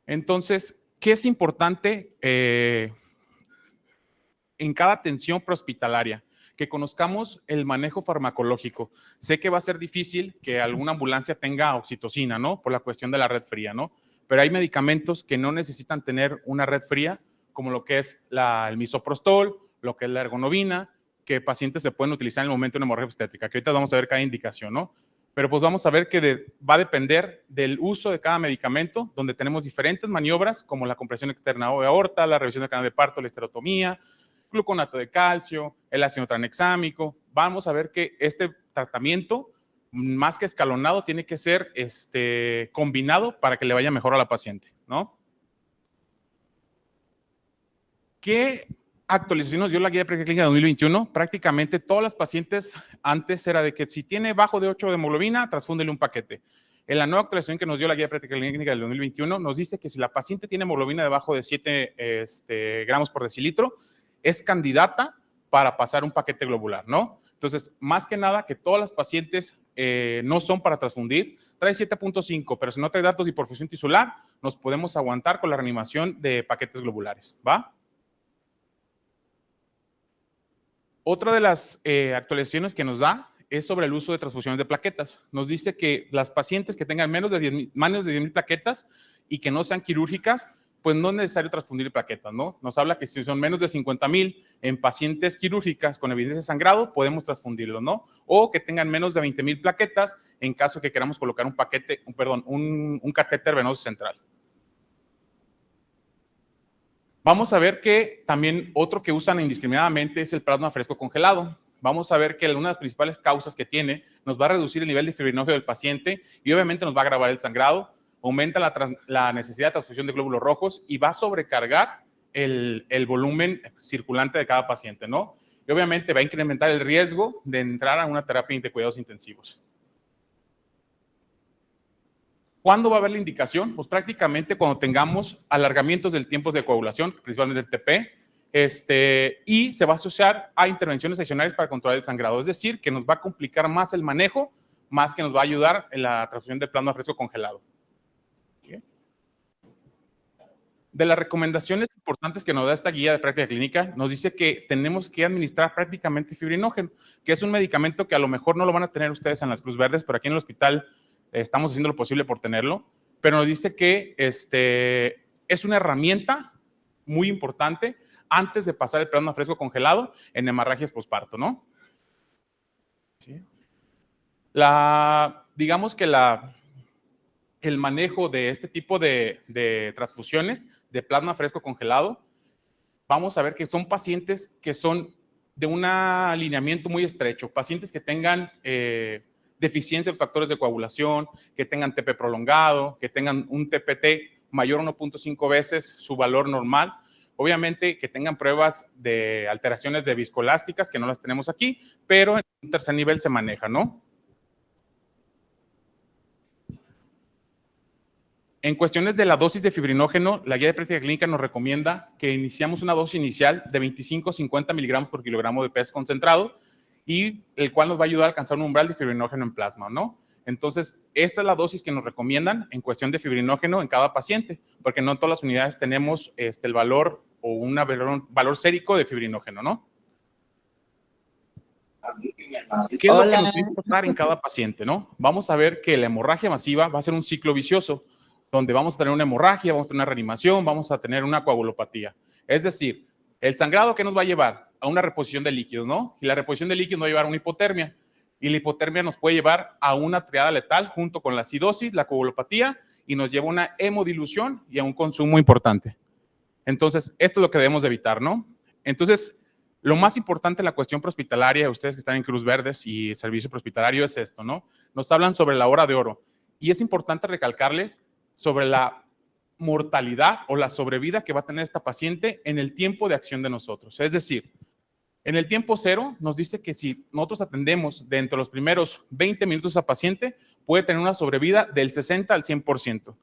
Entonces, ¿qué es importante en cada atención prehospitalaria? Que conozcamos el manejo farmacológico. Sé que va a ser difícil que alguna ambulancia tenga oxitocina, ¿no? Por la cuestión de la red fría, ¿no? Pero hay medicamentos que no necesitan tener una red fría, como lo que es el misoprostol, lo que es la ergonovina, que pacientes se pueden utilizar en el momento de una hemorragia obstétrica, que ahorita vamos a ver cada indicación, ¿no? Pero pues vamos a ver que va a depender del uso de cada medicamento, donde tenemos diferentes maniobras, como la compresión externa de aorta, la revisión del canal de parto, la esterotomía, gluconato de calcio, el ácido tranexámico. Vamos a ver que este tratamiento, más que escalonado, tiene que ser combinado para que le vaya mejor a la paciente, ¿no? ¿Qué actualización nos dio la guía de práctica clínica de 2021? Prácticamente todas las pacientes antes era de que si tiene bajo de 8 de hemoglobina, transfúndele un paquete. En la nueva actualización que nos dio la guía de práctica clínica del 2021, nos dice que si la paciente tiene hemoglobina debajo de 7 gramos por decilitro, es candidata para pasar un paquete globular, ¿no? Entonces, más que nada, que todas las pacientes no son para transfundir, trae 7.5, pero si no trae datos de hipoperfusión tisular, nos podemos aguantar con la reanimación de paquetes globulares, ¿va? Otra de las actualizaciones que nos da es sobre el uso de transfusiones de plaquetas. Nos dice que las pacientes que tengan menos de 10,000 plaquetas y que no sean quirúrgicas, pues no es necesario transfundir plaquetas, ¿no? Nos habla que si son menos de 50,000 en pacientes quirúrgicas con evidencia de sangrado, podemos transfundirlo, ¿no? O que tengan menos de 20,000 plaquetas en caso que queramos colocar un catéter venoso central. Vamos a ver que también otro que usan indiscriminadamente es el plasma fresco congelado. Vamos a ver que una de las principales causas que tiene nos va a reducir el nivel de fibrinógeno del paciente y obviamente nos va a agravar el sangrado, aumenta la necesidad de transfusión de glóbulos rojos y va a sobrecargar el volumen circulante de cada paciente, ¿no? Y obviamente va a incrementar el riesgo de entrar a una terapia de cuidados intensivos. ¿Cuándo va a haber la indicación? Pues prácticamente cuando tengamos alargamientos del tiempo de coagulación, principalmente el TP, y se va a asociar a intervenciones adicionales para controlar el sangrado. Es decir, que nos va a complicar más el manejo, más que nos va a ayudar en la transfusión de plasma fresco congelado. De las recomendaciones importantes que nos da esta guía de práctica clínica, nos dice que tenemos que administrar prácticamente fibrinógeno, que es un medicamento que a lo mejor no lo van a tener ustedes en las Cruz Verdes, pero aquí en el hospital estamos haciendo lo posible por tenerlo, pero nos dice que es una herramienta muy importante antes de pasar el plasma fresco congelado en hemorragias posparto, ¿no? ¿Sí? Digamos que el manejo de este tipo de transfusiones de plasma fresco congelado, vamos a ver que son pacientes que son de un alineamiento muy estrecho. Pacientes que tengan deficiencia de factores de coagulación, que tengan TP prolongado, que tengan un TPT mayor a 1.5 veces su valor normal. Obviamente que tengan pruebas de alteraciones de viscoelásticas, que no las tenemos aquí, pero en un tercer nivel se maneja, ¿no? En cuestiones de la dosis de fibrinógeno, la guía de práctica clínica nos recomienda que iniciamos una dosis inicial de 25 a 50 miligramos por kilogramo de peso concentrado, y el cual nos va a ayudar a alcanzar un umbral de fibrinógeno en plasma, ¿no? Entonces, esta es la dosis que nos recomiendan en cuestión de fibrinógeno en cada paciente, porque no en todas las unidades tenemos el valor o un valor sérico de fibrinógeno, ¿no? ¿Qué es lo que nos va a importar en cada paciente, no? Vamos a ver que la hemorragia masiva va a ser un ciclo vicioso, donde vamos a tener una hemorragia, vamos a tener una reanimación, vamos a tener una coagulopatía. Es decir, el sangrado, ¿qué nos va a llevar? A una reposición de líquidos, ¿no? Y la reposición de líquidos nos va a llevar a una hipotermia. Y la hipotermia nos puede llevar a una triada letal junto con la acidosis, la coagulopatía, y nos lleva a una hemodilución y a un consumo importante. Entonces, esto es lo que debemos de evitar, ¿no? Entonces, lo más importante en la cuestión prehospitalaria, ustedes que están en Cruz Verdes y servicio prehospitalario, es esto, ¿no? Nos hablan sobre la hora de oro. Y es importante recalcarles sobre la mortalidad o la sobrevida que va a tener esta paciente en el tiempo de acción de nosotros. Es decir, en el tiempo cero nos dice que si nosotros atendemos dentro de los primeros 20 minutos a esa paciente, puede tener una sobrevida del 60 al 100%.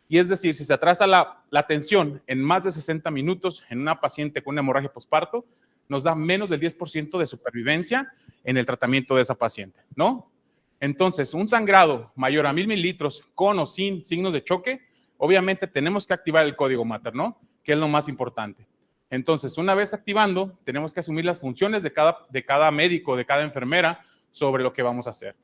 Y es decir, si se atrasa la atención en más de 60 minutos en una paciente con una hemorragia posparto, nos da menos del 10% de supervivencia en el tratamiento de esa paciente, ¿no? Entonces, un sangrado mayor a 1000 mililitros con o sin signos de choque, obviamente tenemos que activar el código Mater, ¿no? Que es lo más importante. Entonces, una vez activando, tenemos que asumir las funciones de cada médico, de cada enfermera, sobre lo que vamos a hacer.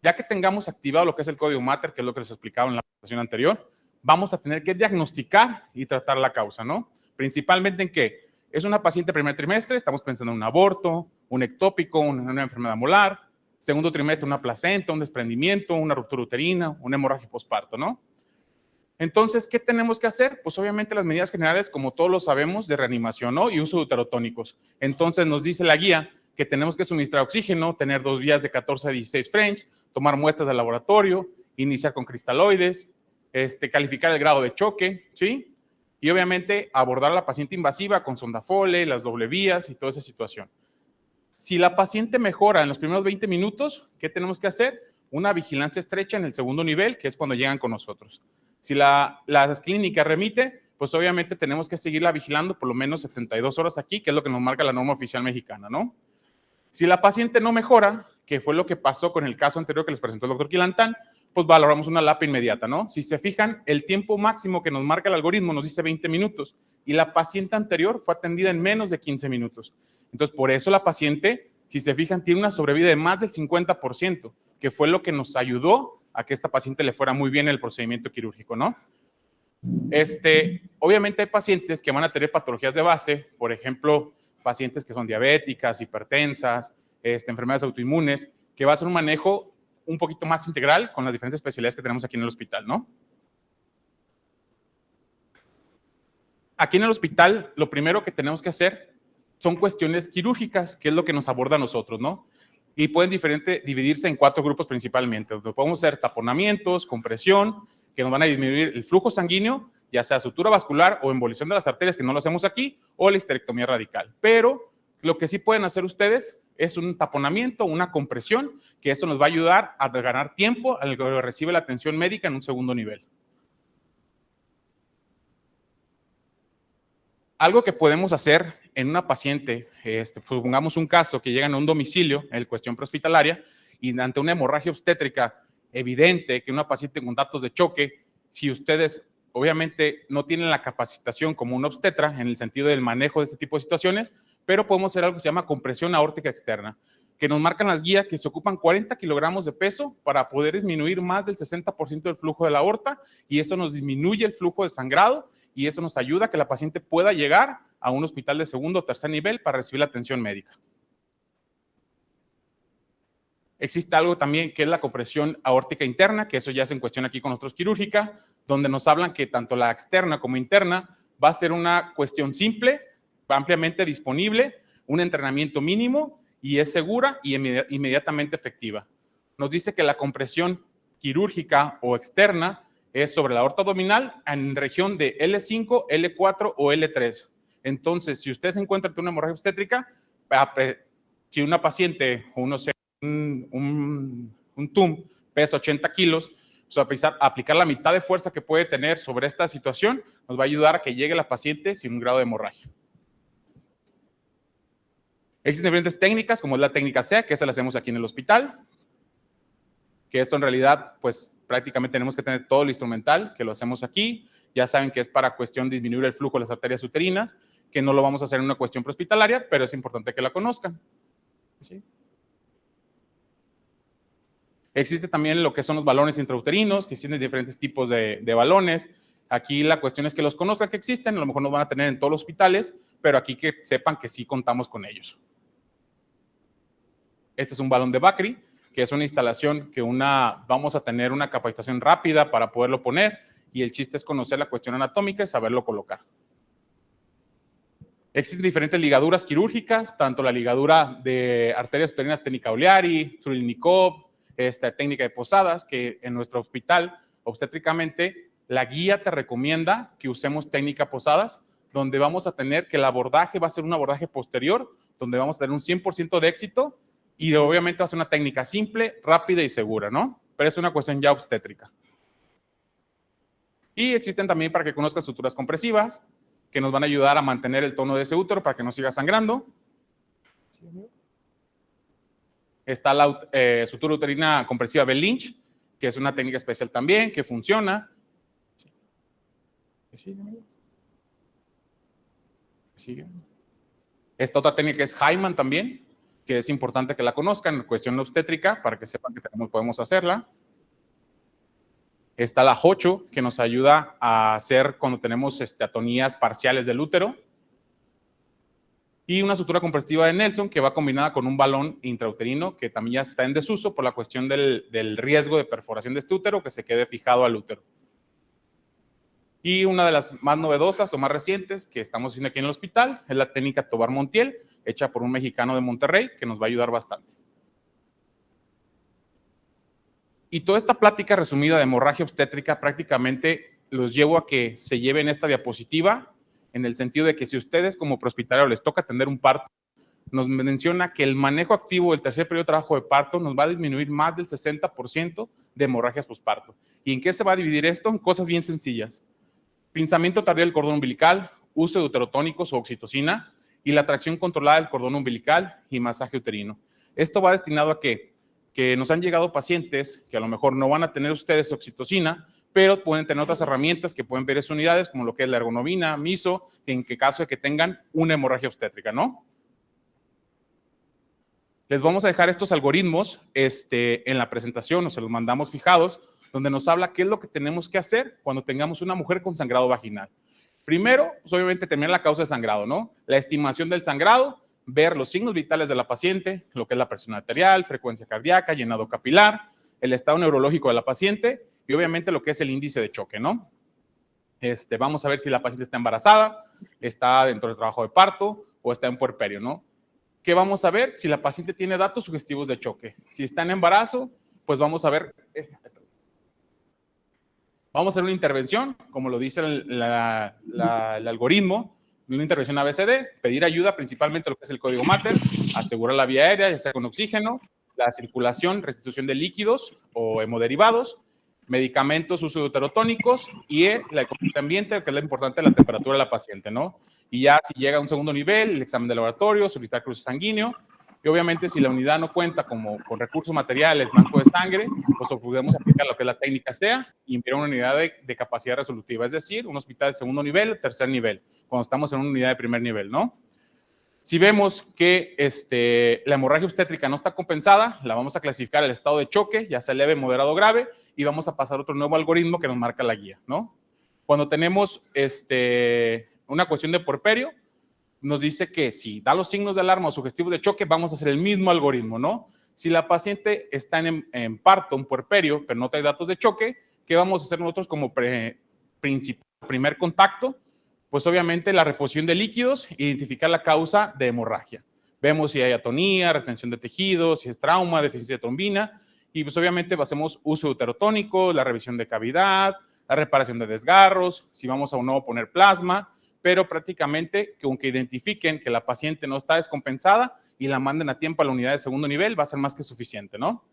Ya que tengamos activado lo que es el código Mater, que es lo que les explicaba en la presentación anterior, vamos a tener que diagnosticar y tratar la causa, ¿no? Principalmente en que es una paciente primer trimestre, estamos pensando en un aborto, un ectópico, una enfermedad molar. Segundo trimestre, una placenta, un desprendimiento, una ruptura uterina, una hemorragia posparto, ¿no? Entonces, ¿qué tenemos que hacer? Pues obviamente las medidas generales, como todos lo sabemos, de reanimación, ¿no? Y uso de uterotónicos. Entonces nos dice la guía que tenemos que suministrar oxígeno, tener 2 vías de 14 a 16 French, tomar muestras de laboratorio, iniciar con cristaloides, calificar el grado de choque, ¿sí? Y obviamente abordar a la paciente invasiva con sonda Foley, las doble vías y toda esa situación. Si la paciente mejora en los primeros 20 minutos, ¿qué tenemos que hacer? Una vigilancia estrecha en el segundo nivel, que es cuando llegan con nosotros. Si la clínica remite, pues obviamente tenemos que seguirla vigilando por lo menos 72 horas aquí, que es lo que nos marca la norma oficial mexicana, ¿no? Si la paciente no mejora, que fue lo que pasó con el caso anterior que les presentó el doctor Quilantán, pues valoramos una LAPA inmediata, ¿no? Si se fijan, el tiempo máximo que nos marca el algoritmo nos dice 20 minutos y la paciente anterior fue atendida en menos de 15 minutos. Entonces, por eso la paciente, si se fijan, tiene una sobrevida de más del 50%, que fue lo que nos ayudó a que esta paciente le fuera muy bien el procedimiento quirúrgico, ¿no? Obviamente hay pacientes que van a tener patologías de base, por ejemplo, pacientes que son diabéticas, hipertensas, enfermedades autoinmunes, que va a ser un manejo un poquito más integral con las diferentes especialidades que tenemos aquí en el hospital, ¿no? Aquí en el hospital, lo primero que tenemos que hacer son cuestiones quirúrgicas, que es lo que nos aborda a nosotros, ¿no? Y pueden dividirse en 4 grupos principalmente, donde podemos hacer taponamientos, compresión, que nos van a disminuir el flujo sanguíneo, ya sea sutura vascular o embolización de las arterias, que no lo hacemos aquí, o la histerectomía radical. Pero lo que sí pueden hacer ustedes es un taponamiento, una compresión, que eso nos va a ayudar a ganar tiempo al que recibe la atención médica en un segundo nivel. Algo que podemos hacer en una paciente, supongamos un caso que llegan a un domicilio, en cuestión prehospitalaria, y ante una hemorragia obstétrica evidente, que una paciente con datos de choque, si ustedes obviamente no tienen la capacitación como un obstetra en el sentido del manejo de este tipo de situaciones, pero podemos hacer algo que se llama compresión aórtica externa, que nos marcan las guías que se ocupan 40 kilogramos de peso para poder disminuir más del 60% del flujo de la aorta, y eso nos disminuye el flujo de sangrado, y eso nos ayuda a que la paciente pueda llegar a un hospital de segundo o tercer nivel para recibir la atención médica. Existe algo también que es la compresión aórtica interna, que eso ya es en cuestión aquí con nosotros quirúrgica, donde nos hablan que tanto la externa como interna va a ser una cuestión simple, ampliamente disponible, un entrenamiento mínimo y es segura y inmediatamente efectiva. Nos dice que la compresión quirúrgica o externa es sobre la aorta abdominal en región de L5, L4 o L3. Entonces, si usted se encuentra ante una hemorragia obstétrica, si una paciente, un TUM pesa 80 kilos, aplicar la mitad de fuerza que puede tener sobre esta situación nos va a ayudar a que llegue la paciente sin un grado de hemorragia. Existen diferentes técnicas, como es la técnica C, que esa la hacemos aquí en el hospital, que esto en realidad, pues prácticamente tenemos que tener todo el instrumental, que lo hacemos aquí. Ya saben que es para cuestión de disminuir el flujo de las arterias uterinas, que no lo vamos a hacer en una cuestión prehospitalaria, pero es importante que la conozcan. ¿Sí? Existe también lo que son los balones intrauterinos, que existen diferentes tipos de balones. Aquí la cuestión es que los conozcan que existen, a lo mejor no van a tener en todos los hospitales, pero aquí que sepan que sí contamos con ellos. Este es un balón de Bakri, que es una instalación que vamos a tener una capacitación rápida para poderlo poner, y el chiste es conocer la cuestión anatómica y saberlo colocar. Existen diferentes ligaduras quirúrgicas, tanto la ligadura de arterias uterinas técnica Oliari, Zurilnikov, esta técnica de Posadas, que en nuestro hospital, obstétricamente, la guía te recomienda que usemos técnica Posadas, donde vamos a tener que el abordaje va a ser un abordaje posterior, donde vamos a tener un 100% de éxito, y obviamente va a ser una técnica simple, rápida y segura, ¿no? Pero es una cuestión ya obstétrica. Y existen también, para que conozcan, suturas compresivas, que nos van a ayudar a mantener el tono de ese útero para que no siga sangrando. Está la sutura uterina compresiva Bell-Lynch, que es una técnica especial también, que funciona. Esta otra técnica es Hyman también, que es importante que la conozcan en cuestión obstétrica para que sepan que podemos hacerla. Está la Hocho, que nos ayuda a hacer cuando tenemos atonías parciales del útero. Y una sutura compresiva de Nelson, que va combinada con un balón intrauterino, que también ya está en desuso por la cuestión del riesgo de perforación de este útero, que se quede fijado al útero. Y una de las más novedosas o más recientes que estamos haciendo aquí en el hospital es la técnica Tobar Montiel, hecha por un mexicano de Monterrey, que nos va a ayudar bastante. Y toda esta plática resumida de hemorragia obstétrica prácticamente los llevo a que se lleven esta diapositiva, en el sentido de que si ustedes como prehospitalario les toca atender un parto, nos menciona que el manejo activo del tercer periodo de trabajo de parto nos va a disminuir más del 60% de hemorragias posparto. ¿Y en qué se va a dividir esto? En cosas bien sencillas. Pinzamiento tardío del cordón umbilical, uso de uterotónicos o oxitocina y la tracción controlada del cordón umbilical y masaje uterino. Esto va destinado a que nos han llegado pacientes que a lo mejor no van a tener ustedes oxitocina, pero pueden tener otras herramientas que pueden ver esas unidades, como lo que es la ergonomina, miso, en caso de que tengan una hemorragia obstétrica, ¿no? Les vamos a dejar estos algoritmos en la presentación, o se los mandamos fijados, donde nos habla qué es lo que tenemos que hacer cuando tengamos una mujer con sangrado vaginal. Primero, pues obviamente, determinar la causa de sangrado, ¿no? La estimación del sangrado, ver los signos vitales de la paciente, lo que es la presión arterial, frecuencia cardíaca, llenado capilar, el estado neurológico de la paciente y obviamente lo que es el índice de choque, ¿no? Vamos a ver si la paciente está embarazada, está dentro del trabajo de parto o está en puerperio, ¿no? ¿Qué vamos a ver? Si la paciente tiene datos sugestivos de choque. Si está en embarazo, pues vamos a ver... Vamos a hacer una intervención, como lo dice el algoritmo, una intervención ABCD, pedir ayuda, principalmente lo que es el código Mater, asegurar la vía aérea, ya sea con oxígeno, la circulación, restitución de líquidos o hemoderivados, medicamentos, uso de uterotónicos y la economía ambiente, que es lo importante, la temperatura de la paciente, ¿no? Y ya si llega a un segundo nivel, el examen de laboratorio, solicitar cruce sanguíneo. Y obviamente, si la unidad no cuenta con recursos materiales, banco de sangre, pues podemos aplicar lo que la técnica sea y enviar una unidad de capacidad resolutiva, es decir, un hospital de segundo nivel, tercer nivel, cuando estamos en una unidad de primer nivel, ¿no? Si vemos que la hemorragia obstétrica no está compensada, la vamos a clasificar al estado de choque, ya sea leve, moderado o grave, y vamos a pasar otro nuevo algoritmo que nos marca la guía, ¿no? Cuando tenemos una cuestión de puerperio, nos dice que si da los signos de alarma o sugestivos de choque, vamos a hacer el mismo algoritmo, ¿no? Si la paciente está en parto, en puerperio, pero no trae datos de choque, ¿qué vamos a hacer nosotros como primer contacto? Pues obviamente la reposición de líquidos, identificar la causa de hemorragia. Vemos si hay atonía, retención de tejidos, si es trauma, deficiencia de trombina, y pues obviamente hacemos uso de uterotónico, la revisión de cavidad, la reparación de desgarros, si vamos a o no poner plasma, pero prácticamente que aunque identifiquen que la paciente no está descompensada y la manden a tiempo a la unidad de segundo nivel, va a ser más que suficiente, ¿no?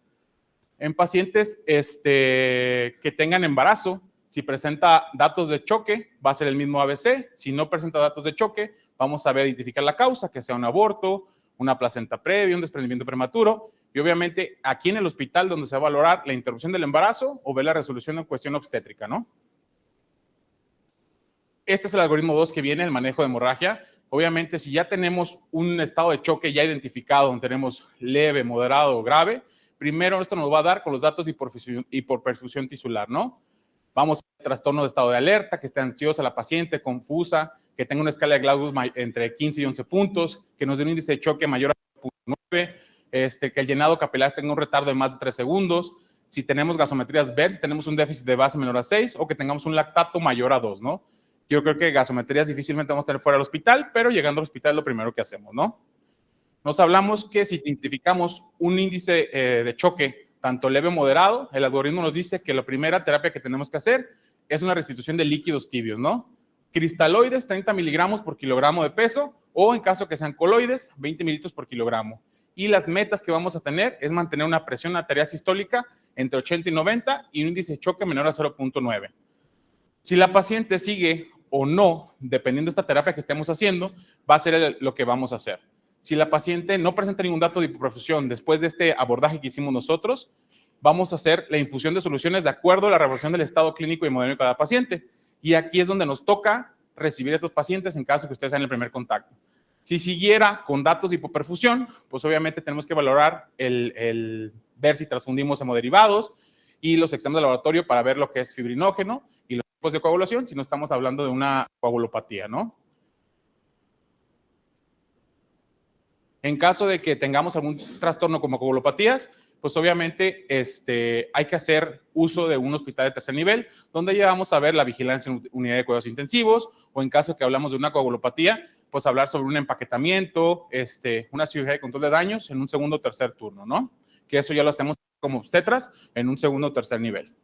En pacientes que tengan embarazo, si presenta datos de choque, va a ser el mismo ABC. Si no presenta datos de choque, vamos a ver, identificar la causa, que sea un aborto, una placenta previa, un desprendimiento prematuro, y obviamente aquí en el hospital donde se va a valorar la interrupción del embarazo o ver la resolución en cuestión obstétrica, ¿no? Este es el algoritmo 2 que viene, el manejo de hemorragia. Obviamente, si ya tenemos un estado de choque ya identificado, donde tenemos leve, moderado o grave, primero esto nos va a dar con los datos de hipoperfusión tisular, ¿no? Vamos a trastorno de estado de alerta, que esté ansiosa la paciente, confusa, que tenga una escala de Glasgow entre 15 y 11 puntos, que nos dé un índice de choque mayor a 0.9, que el llenado capilar tenga un retardo de más de 3 segundos, si tenemos gasometrías ver, si tenemos un déficit de base menor a 6 o que tengamos un lactato mayor a 2, ¿no? Yo creo que gasometrías difícilmente vamos a tener fuera del hospital, pero llegando al hospital es lo primero que hacemos, ¿no? Nos hablamos que si identificamos un índice de choque, tanto leve o moderado, el algoritmo nos dice que la primera terapia que tenemos que hacer es una restitución de líquidos tibios, ¿no? Cristaloides, 30 miligramos por kilogramo de peso, o en caso que sean coloides, 20 mililitros por kilogramo. Y las metas que vamos a tener es mantener una presión arterial sistólica entre 80 y 90 y un índice de choque menor a 0.9. Si la paciente sigue o no, dependiendo de esta terapia que estemos haciendo, va a ser lo que vamos a hacer. Si la paciente no presenta ningún dato de hipoperfusión después de este abordaje que hicimos nosotros, vamos a hacer la infusión de soluciones de acuerdo a la evaluación del estado clínico y hemodinámico de cada paciente. Y aquí es donde nos toca recibir a estos pacientes en caso que ustedes sean el primer contacto. Si siguiera con datos de hipoperfusión, pues obviamente tenemos que valorar ver si transfundimos hemoderivados y los exámenes de laboratorio para ver lo que es fibrinógeno y los tipos de coagulación, si no estamos hablando de una coagulopatía, ¿no? En caso de que tengamos algún trastorno como coagulopatías, pues obviamente hay que hacer uso de un hospital de tercer nivel, donde ya vamos a ver la vigilancia en unidad de cuidados intensivos, o en caso que hablamos de una coagulopatía, pues hablar sobre un empaquetamiento, una cirugía de control de daños en un segundo o tercer turno, ¿no? Que eso ya lo hacemos como obstetras en un segundo o tercer nivel.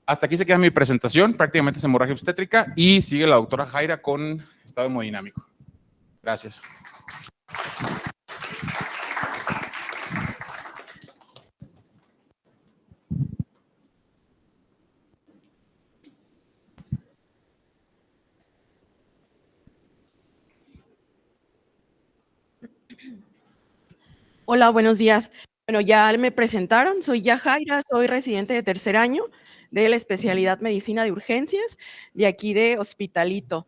Hasta aquí se queda mi presentación, prácticamente es hemorragia obstétrica, y sigue la doctora Jaira con estado hemodinámico. Gracias. Hola, buenos días. Bueno, ya me presentaron, soy Yajaira, soy residente de tercer año de la especialidad Medicina de Urgencias de aquí de Hospitalito.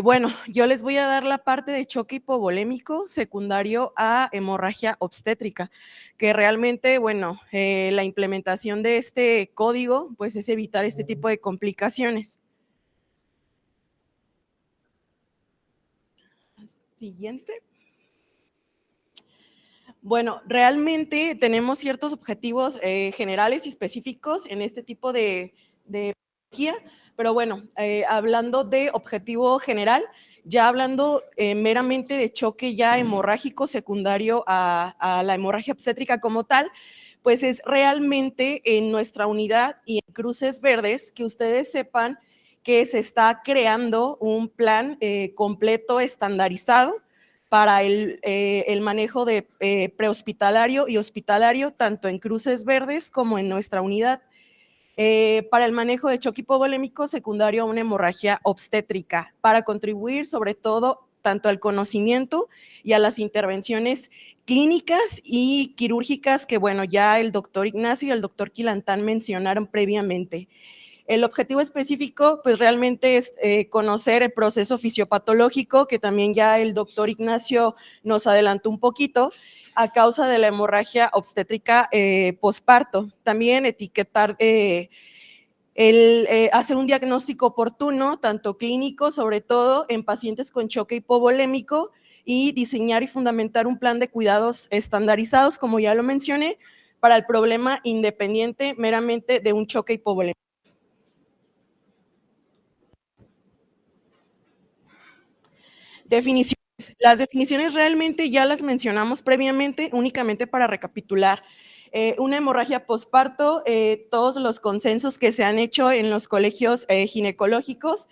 Bueno, yo les voy a dar la parte de choque hipovolémico secundario a hemorragia obstétrica, que realmente, bueno, la implementación de este código, pues es evitar este tipo de complicaciones. Siguiente. Bueno, realmente tenemos ciertos objetivos generales y específicos en este tipo de patología, pero bueno, hablando de objetivo general, ya hablando meramente de choque ya hemorrágico secundario a la hemorragia obstétrica como tal, pues es realmente en nuestra unidad y en Cruces Verdes que ustedes sepan que se está creando un plan completo estandarizado para el manejo de prehospitalario y hospitalario, tanto en Cruces Verdes como en nuestra unidad, para el manejo de choque hipovolémico secundario a una hemorragia obstétrica, para contribuir sobre todo tanto al conocimiento y a las intervenciones clínicas y quirúrgicas que, bueno, ya el doctor Ignacio y el doctor Quilantán mencionaron previamente. El objetivo específico, pues realmente es conocer el proceso fisiopatológico, que también ya el doctor Ignacio nos adelantó un poquito, a causa de la hemorragia obstétrica posparto. También etiquetar, hacer un diagnóstico oportuno, tanto clínico, sobre todo en pacientes con choque hipovolémico, y diseñar y fundamentar un plan de cuidados estandarizados, como ya lo mencioné, para el problema independiente meramente de un choque hipovolémico. Definiciones Las definiciones realmente ya las mencionamos previamente, únicamente para recapitular. Una hemorragia posparto, todos los consensos que se han hecho en los colegios ginecológicos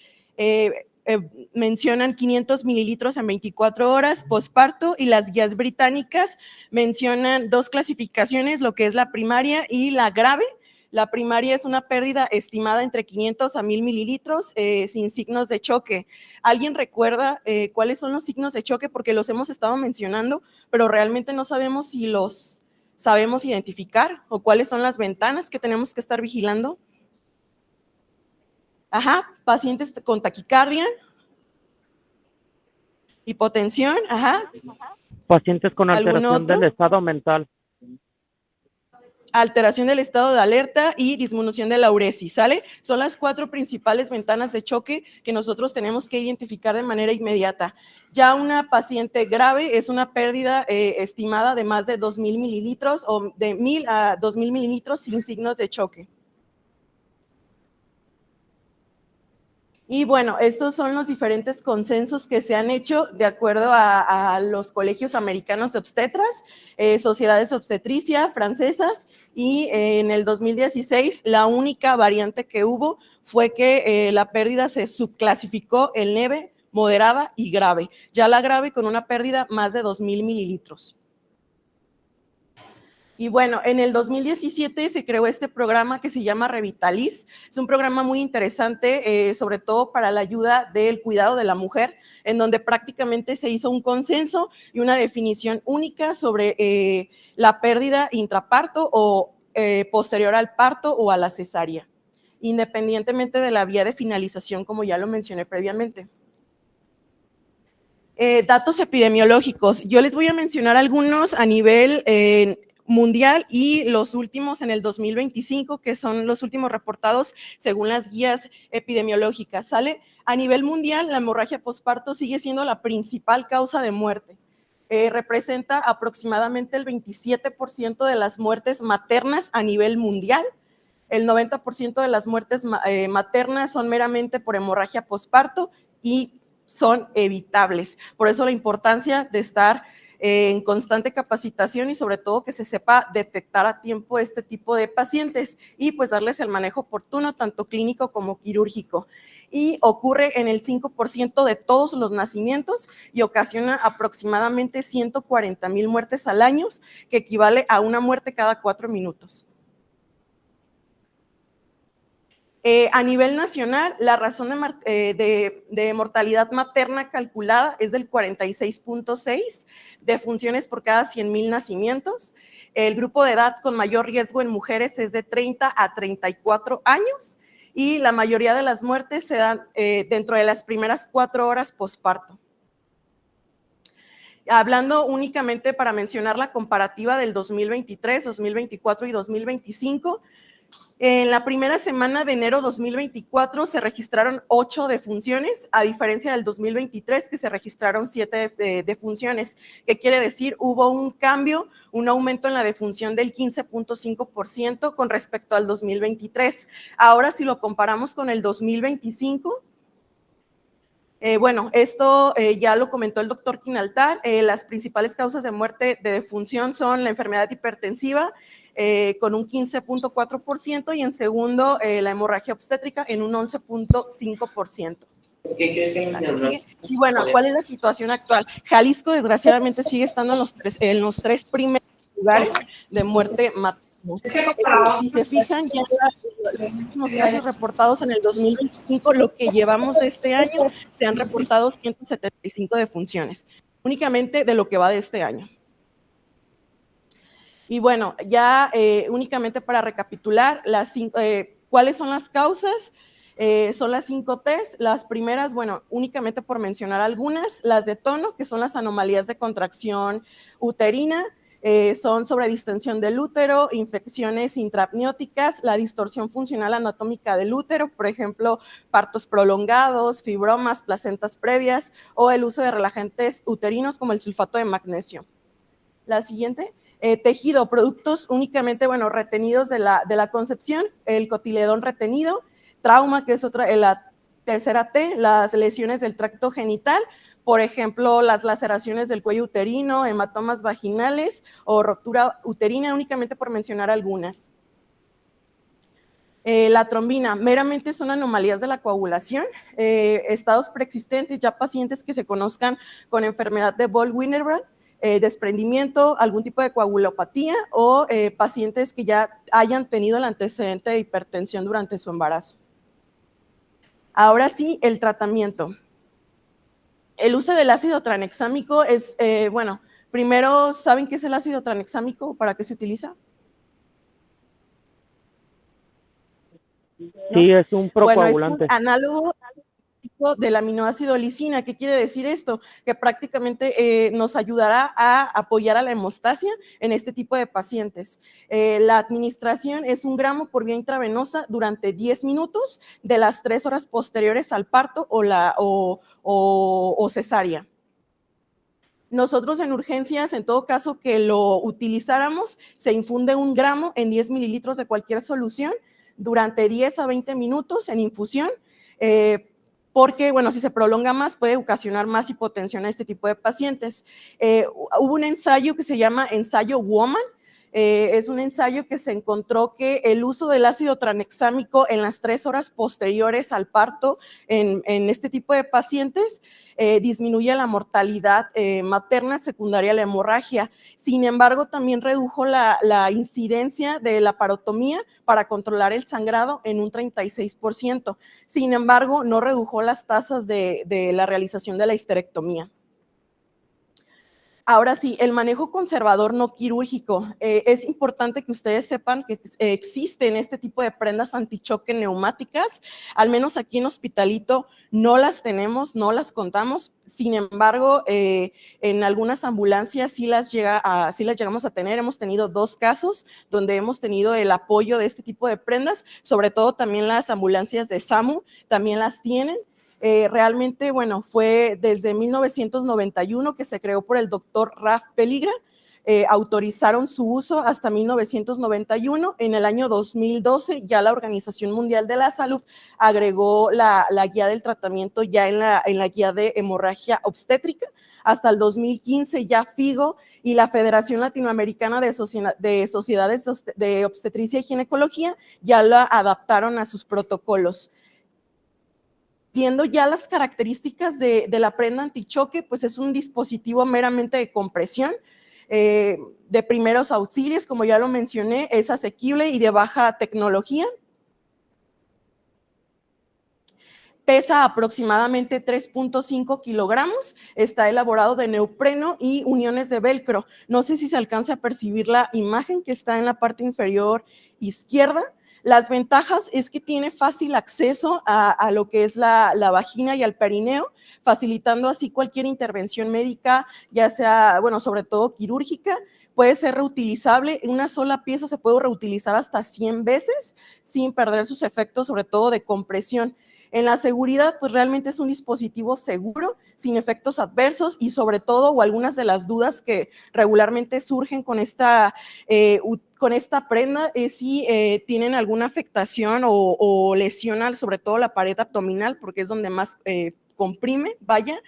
mencionan 500 mililitros en 24 horas posparto, y las guías británicas mencionan dos clasificaciones, lo que es la primaria y la grave. La primaria es una pérdida estimada entre 500 a 1000 mililitros sin signos de choque. ¿Alguien recuerda cuáles son los signos de choque? Porque los hemos estado mencionando, pero realmente no sabemos si los sabemos identificar o cuáles son las ventanas que tenemos que estar vigilando. Ajá, pacientes con taquicardia, hipotensión, ajá. Pacientes con ¿Algún alteración otro? del estado mental. Alteración del estado de alerta y disminución de la uresis, ¿sale? Son las 4 principales ventanas de choque que nosotros tenemos que identificar de manera inmediata. Ya una paciente grave es una pérdida estimada de más de 2000 mililitros o de 1000 a 2000 mililitros sin signos de choque. Y bueno, estos son los diferentes consensos que se han hecho de acuerdo a los colegios americanos de obstetras, sociedades de obstetricia francesas, y en el 2016 la única variante que hubo fue que la pérdida se subclasificó en leve, moderada y grave. Ya la grave con una pérdida más de 2000 mililitros. Y bueno, en el 2017 se creó este programa que se llama Revitaliz. Es un programa muy interesante, sobre todo para la ayuda del cuidado de la mujer, en donde prácticamente se hizo un consenso y una definición única sobre la pérdida intraparto o posterior al parto o a la cesárea, independientemente de la vía de finalización, como ya lo mencioné previamente. Datos epidemiológicos. Yo les voy a mencionar algunos a nivel mundial y los últimos en el 2025, que son los últimos reportados según las guías epidemiológicas, ¿sale? A nivel mundial, la hemorragia posparto sigue siendo la principal causa de muerte. Representa aproximadamente el 27% de las muertes maternas a nivel mundial. El 90% de las muertes maternas son meramente por hemorragia posparto y son evitables. Por eso la importancia de estar en constante capacitación y sobre todo que se sepa detectar a tiempo este tipo de pacientes y pues darles el manejo oportuno, tanto clínico como quirúrgico. Y ocurre en el 5% de todos los nacimientos y ocasiona aproximadamente 140,000 muertes al año, que equivale a una muerte cada 4 minutos. A nivel nacional, la razón de mortalidad materna calculada es del 46.6 defunciones por cada 100,000 nacimientos. El grupo de edad con mayor riesgo en mujeres es de 30 a 34 años y la mayoría de las muertes se dan dentro de las primeras 4 horas posparto. Hablando únicamente para mencionar la comparativa del 2023, 2024 y 2025, en la primera semana de enero 2024 se registraron 8 defunciones, a diferencia del 2023 que se registraron 7 defunciones. ¿Qué quiere decir? Hubo un cambio, un aumento en la defunción del 15.5% con respecto al 2023. Ahora, si lo comparamos con el 2025, bueno, esto ya lo comentó el doctor Quinaltar. Las principales causas de muerte de defunción son la enfermedad hipertensiva, con un 15.4%, y en segundo, la hemorragia obstétrica en un 11.5%. ¿Qué crees que me Y bueno, ¿cuál es la situación actual? Jalisco, desgraciadamente, sigue estando en los 3 primeros lugares de muerte materna. Si se fijan, ya los últimos casos reportados en el 2025, lo que llevamos de este año, se han reportado 175 defunciones, únicamente de lo que va de este año. Y bueno, ya únicamente para recapitular, ¿cuáles son las causas? Son las 5 T's. Las primeras, bueno, únicamente por mencionar algunas, las de tono, que son las anomalías de contracción uterina, son sobre distensión del útero, infecciones intraamnióticas, la distorsión funcional anatómica del útero, por ejemplo, partos prolongados, fibromas, placentas previas o el uso de relajantes uterinos como el sulfato de magnesio. La siguiente. Tejido, productos únicamente, bueno, retenidos de la concepción, el cotiledón retenido, trauma, que es otra, Tercera T, las lesiones del tracto genital, por ejemplo, las laceraciones del cuello uterino, hematomas vaginales o ruptura uterina, únicamente por mencionar algunas. La trombina, meramente son anomalías de la coagulación, estados preexistentes, ya pacientes que se conozcan con enfermedad de Böll-Wienerbrand, desprendimiento, algún tipo de coagulopatía o pacientes que ya hayan tenido el antecedente de hipertensión durante su embarazo. Ahora sí, el tratamiento. El uso del ácido tranexámico es, bueno, primero, ¿saben qué es el ácido tranexámico? ¿Para qué se utiliza? Sí, es un Bueno, es un procoagulante. análogo del aminoácido lisina. ¿Qué quiere decir esto? Que prácticamente nos ayudará a apoyar a la hemostasia en este tipo de pacientes. La administración es 1 gramo por vía intravenosa durante 10 minutos de las 3 horas posteriores al parto o cesárea. Nosotros en urgencias, en todo caso que lo utilizáramos, se infunde 1 gramo en 10 mililitros de cualquier solución durante 10 a 20 minutos en infusión, porque, bueno, si se prolonga más, puede ocasionar más hipotensión a este tipo de pacientes. Hubo un ensayo que se llama ensayo Woman, es un ensayo que se encontró que el uso del ácido tranexámico en las 3 horas posteriores al parto en este tipo de pacientes disminuye la mortalidad materna secundaria a la hemorragia. Sin embargo, también redujo la incidencia de la parotomía para controlar el sangrado en un 36%. Sin embargo, no redujo las tasas de la realización de la histerectomía. Ahora sí, el manejo conservador no quirúrgico. Es importante que ustedes sepan que existen este tipo de prendas antichoque neumáticas. Al menos aquí en Hospitalito no las tenemos, no las contamos. Sin embargo, en algunas ambulancias sí las llegamos a tener. Hemos tenido 2 casos donde hemos tenido el apoyo de este tipo de prendas. Sobre todo también las ambulancias de SAMU también las tienen. Realmente, bueno, fue desde 1991 que se creó por el doctor Raf Peligra, autorizaron su uso hasta 1991. En el año 2012 ya la Organización Mundial de la Salud agregó la guía del tratamiento ya en la guía de hemorragia obstétrica. Hasta el 2015 ya FIGO y la Federación Latinoamericana de Sociedades de Obstetricia y Ginecología ya la adaptaron a sus protocolos. Viendo ya las características de la prenda antichoque, pues es un dispositivo meramente de compresión, de primeros auxilios, como ya lo mencioné, es asequible y de baja tecnología. Pesa aproximadamente 3.5 kilogramos, está elaborado de neopreno y uniones de velcro. No sé si se alcanza a percibir la imagen que está en la parte inferior izquierda. Las ventajas es que tiene fácil acceso a lo que es la vagina y al perineo, facilitando así cualquier intervención médica, ya sea, bueno, sobre todo quirúrgica. Puede ser reutilizable, una sola pieza se puede reutilizar hasta 100 veces sin perder sus efectos, sobre todo de compresión. En la seguridad, pues realmente es un dispositivo seguro, sin efectos adversos y sobre todo, o algunas de las dudas que regularmente surgen con esta prenda es si tienen alguna afectación o lesiona sobre todo la pared abdominal, porque es donde más comprime, vaya.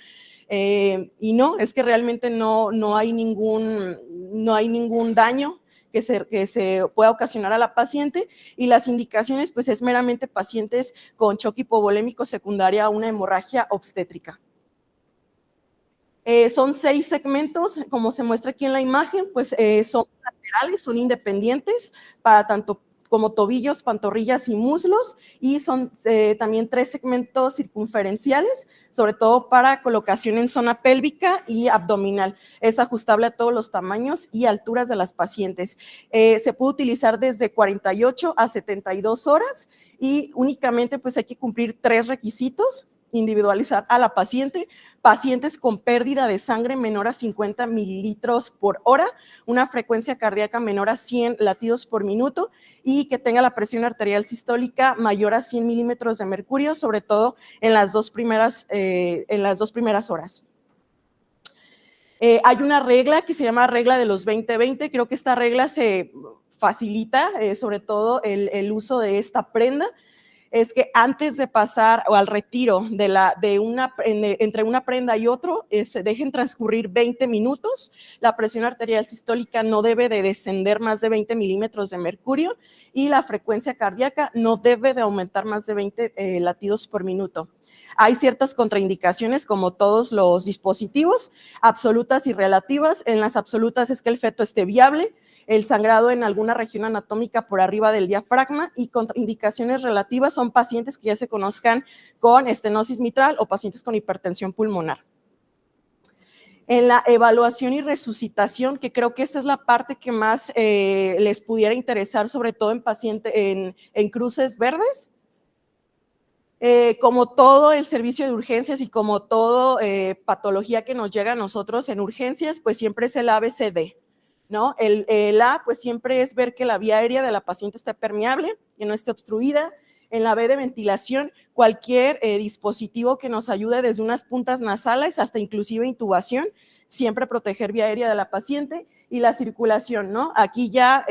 Y no, es que realmente no hay ningún daño que se pueda ocasionar a la paciente, y las indicaciones pues es meramente pacientes con choque hipovolémico secundaria a una hemorragia obstétrica. Son 6 segmentos, como se muestra aquí en la imagen, pues son laterales, son independientes para tanto como tobillos, pantorrillas y muslos, y son también 3 segmentos circunferenciales, sobre todo para colocación en zona pélvica y abdominal. Es ajustable a todos los tamaños y alturas de las pacientes. Se puede utilizar desde 48 a 72 horas y únicamente pues hay que cumplir 3 requisitos: individualizar a la paciente, pacientes con pérdida de sangre menor a 50 mililitros por hora, una frecuencia cardíaca menor a 100 latidos por minuto y que tenga la presión arterial sistólica mayor a 100 milímetros de mercurio, sobre todo en las 2 primeras horas. Hay una regla que se llama regla de los 20-20, creo que esta regla se facilita sobre todo el uso de esta prenda. es que antes de pasar o al retiro entre una prenda y otro, se dejen transcurrir 20 minutos. La presión arterial sistólica no debe de descender más de 20 milímetros de mercurio y la frecuencia cardíaca no debe de aumentar más de 20 latidos por minuto. Hay ciertas contraindicaciones, como todos los dispositivos, absolutas y relativas. En las absolutas es que el feto esté viable, el sangrado en alguna región anatómica por arriba del diafragma, y contraindicaciones relativas son pacientes que ya se conozcan con estenosis mitral o pacientes con hipertensión pulmonar. En la evaluación y resucitación, que creo que esa es la parte que más les pudiera interesar, sobre todo en cruces verdes. Como todo el servicio de urgencias y como todo patología que nos llega a nosotros en urgencias, pues siempre es el ABCD, ¿no? El A, pues siempre es ver que la vía aérea de la paciente esté permeable, que no esté obstruida. En la B de ventilación, cualquier dispositivo que nos ayude desde unas puntas nasales hasta inclusive intubación, siempre proteger vía aérea de la paciente. Y la circulación, ¿no? Aquí ya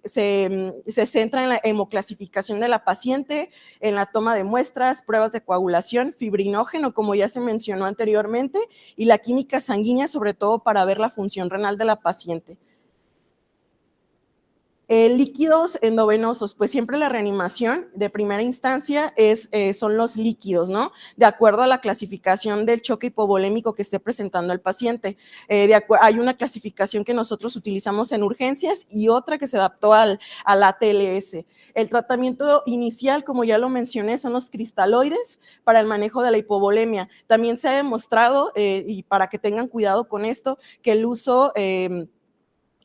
se centra en la hemoclasificación de la paciente, en la toma de muestras, pruebas de coagulación, fibrinógeno, como ya se mencionó anteriormente, y la química sanguínea, sobre todo para ver la función renal de la paciente. Líquidos endovenosos, pues siempre la reanimación de primera instancia son los líquidos, ¿no? De acuerdo a la clasificación del choque hipovolémico que esté presentando el paciente. Hay una clasificación que nosotros utilizamos en urgencias y otra que se adaptó a la ATLS. El tratamiento inicial, como ya lo mencioné, son los cristaloides para el manejo de la hipovolemia. También se ha demostrado, y para que tengan cuidado con esto, que el uso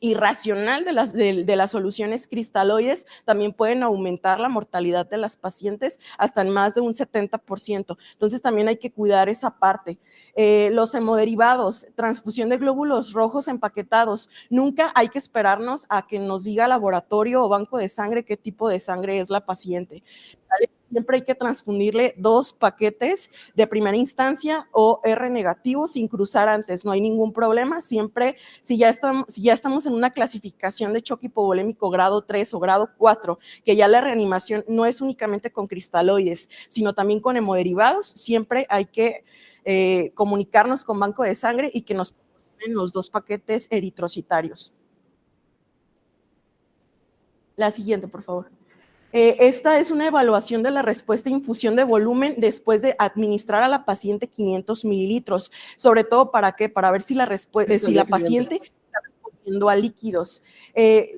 irracional de las soluciones cristaloides también pueden aumentar la mortalidad de las pacientes hasta en más de un 70%. Entonces también hay que cuidar esa parte. Los hemoderivados, transfusión de glóbulos rojos empaquetados. Nunca hay que esperarnos a que nos diga laboratorio o banco de sangre qué tipo de sangre es la paciente. ¿Vale? Siempre hay que transfundirle 2 paquetes de primera instancia o R negativo sin cruzar antes, no hay ningún problema. Siempre, si ya estamos en una clasificación de choque hipovolémico grado 3 o grado 4, que ya la reanimación no es únicamente con cristaloides, sino también con hemoderivados, siempre hay que comunicarnos con banco de sangre y que nos proporcionen los 2 paquetes eritrocitarios. La siguiente, por favor. Esta es una evaluación de la respuesta a infusión de volumen después de administrar a la paciente 500 mililitros. Sobre todo, ¿para qué? Para ver si la paciente está respondiendo a líquidos.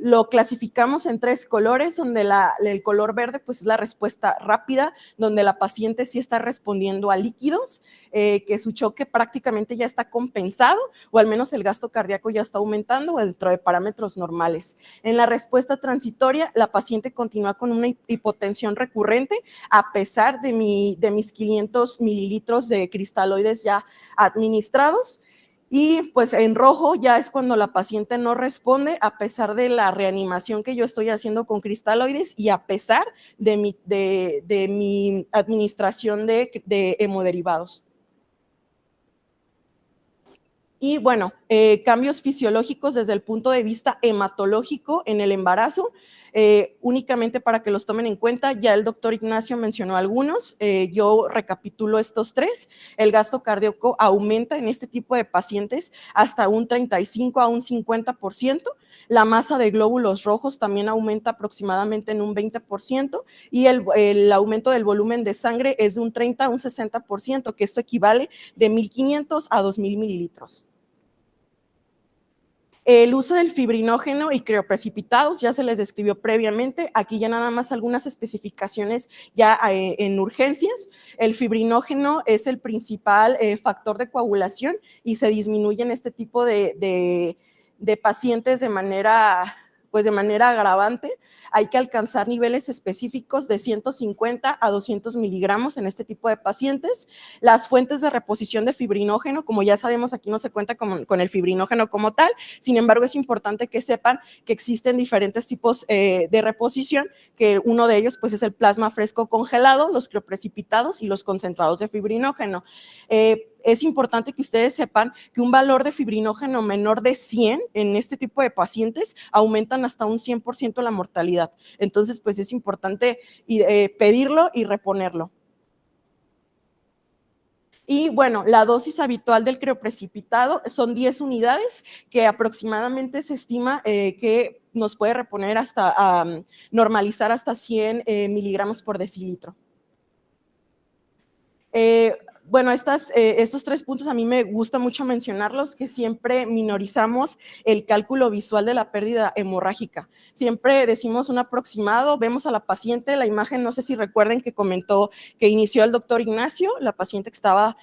Lo clasificamos en 3 colores, donde el color verde pues es la respuesta rápida, donde la paciente sí está respondiendo a líquidos, que su choque prácticamente ya está compensado, o al menos el gasto cardíaco ya está aumentando dentro de parámetros normales. En la respuesta transitoria, la paciente continúa con una hipotensión recurrente, a pesar de mis 500 mililitros de cristaloides ya administrados. Y pues en rojo ya es cuando la paciente no responde, a pesar de la reanimación que yo estoy haciendo con cristaloides y a pesar de mi administración de hemoderivados. Y bueno, cambios fisiológicos desde el punto de vista hematológico en el embarazo, únicamente para que los tomen en cuenta. Ya el doctor Ignacio mencionó algunos, yo recapitulo estos 3. El gasto cardíaco aumenta en este tipo de pacientes hasta un 35 a un 50%. La masa de glóbulos rojos también aumenta aproximadamente en un 20%, y el aumento del volumen de sangre es de un 30 a un 60%, que esto equivale de 1.500 a 2.000 mililitros. El uso del fibrinógeno y crioprecipitados ya se les describió previamente. Aquí ya nada más algunas especificaciones ya en urgencias. El fibrinógeno es el principal factor de coagulación y se disminuye en este tipo de pacientes de manera agravante. Hay que alcanzar niveles específicos de 150 a 200 miligramos en este tipo de pacientes. Las fuentes de reposición de fibrinógeno, como ya sabemos, aquí no se cuenta con el fibrinógeno como tal. Sin embargo, es importante que sepan que existen diferentes tipos de reposición, que uno de ellos pues es el plasma fresco congelado, los crioprecipitados y los concentrados de fibrinógeno. es importante que ustedes sepan que un valor de fibrinógeno menor de 100 en este tipo de pacientes aumentan hasta un 100% la mortalidad. Entonces, pues es importante pedirlo y reponerlo. Y bueno, la dosis habitual del crioprecipitado son 10 unidades, que aproximadamente se estima que nos puede reponer hasta, normalizar hasta 100 miligramos por decilitro. Bueno, estos 3 puntos a mí me gusta mucho mencionarlos, que siempre minorizamos el cálculo visual de la pérdida hemorrágica. Siempre decimos un aproximado, vemos a la paciente, la imagen, no sé si recuerden que comentó que inició el doctor Ignacio, la paciente que estaba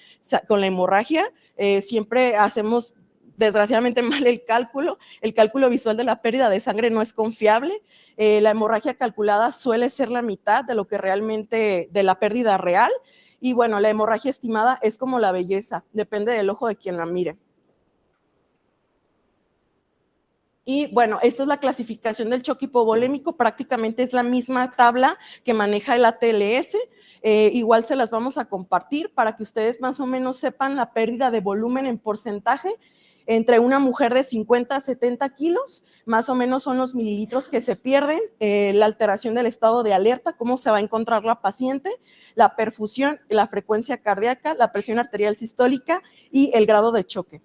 con la hemorragia, siempre hacemos desgraciadamente mal el cálculo visual de la pérdida de sangre no es confiable, la hemorragia calculada suele ser la mitad de lo que realmente, de la pérdida real. Y bueno, la hemorragia estimada es como la belleza, depende del ojo de quien la mire. Y bueno, esta es la clasificación del choque hipovolémico, prácticamente es la misma tabla que maneja el ATLS, igual se las vamos a compartir para que ustedes más o menos sepan la pérdida de volumen en porcentaje entre una mujer de 50 a 70 kilos, más o menos son los mililitros que se pierden, la alteración del estado de alerta, cómo se va a encontrar la paciente, la perfusión, la frecuencia cardíaca, la presión arterial sistólica y el grado de choque.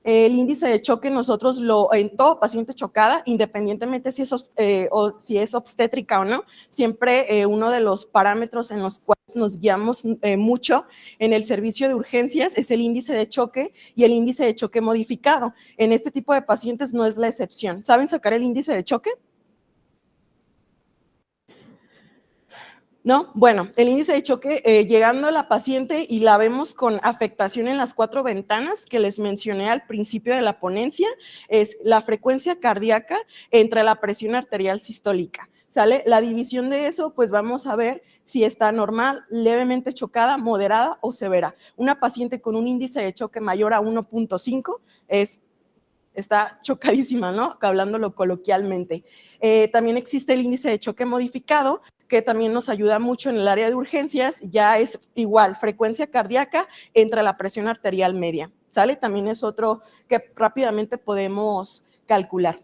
El índice de choque nosotros en todo paciente chocada, independientemente si es obstétrica o no, siempre uno de los parámetros en los cuales nos guiamos mucho en el servicio de urgencias es el índice de choque y el índice de choque modificado. En este tipo de pacientes no es la excepción. ¿Saben sacar el índice de choque? ¿No? Bueno, el índice de choque, llegando a la paciente y la vemos con afectación en las 4 ventanas que les mencioné al principio de la ponencia, es la frecuencia cardíaca entre la presión arterial sistólica, ¿sale? La división de eso, pues vamos a ver si está normal, levemente chocada, moderada o severa. Una paciente con un índice de choque mayor a 1.5 está chocadísima, ¿no? Hablándolo coloquialmente. También existe el índice de choque modificado, que también nos ayuda mucho en el área de urgencias, ya es igual, frecuencia cardíaca entre la presión arterial media, ¿sale? También es otro que rápidamente podemos calcular.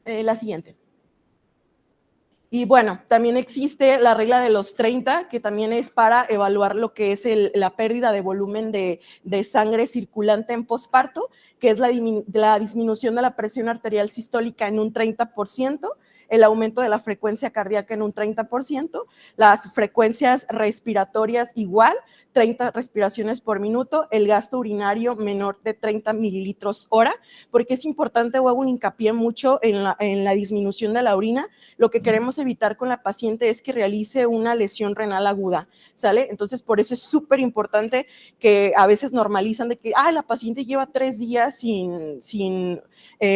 La siguiente. Y bueno, también existe la regla de los 30, que también es para evaluar lo que es la pérdida de volumen de sangre circulante en posparto, que es la disminución de la presión arterial sistólica en un 30%, el aumento de la frecuencia cardíaca en un 30%, las frecuencias respiratorias igual, 30 respiraciones por minuto, el gasto urinario menor de 30 mililitros hora, porque es importante, o hago hincapié mucho en la disminución de la orina. Lo que queremos evitar con la paciente es que realice una lesión renal aguda, ¿sale? Entonces, por eso es súper importante que a veces normalizan de que, la paciente lleva 3 días sin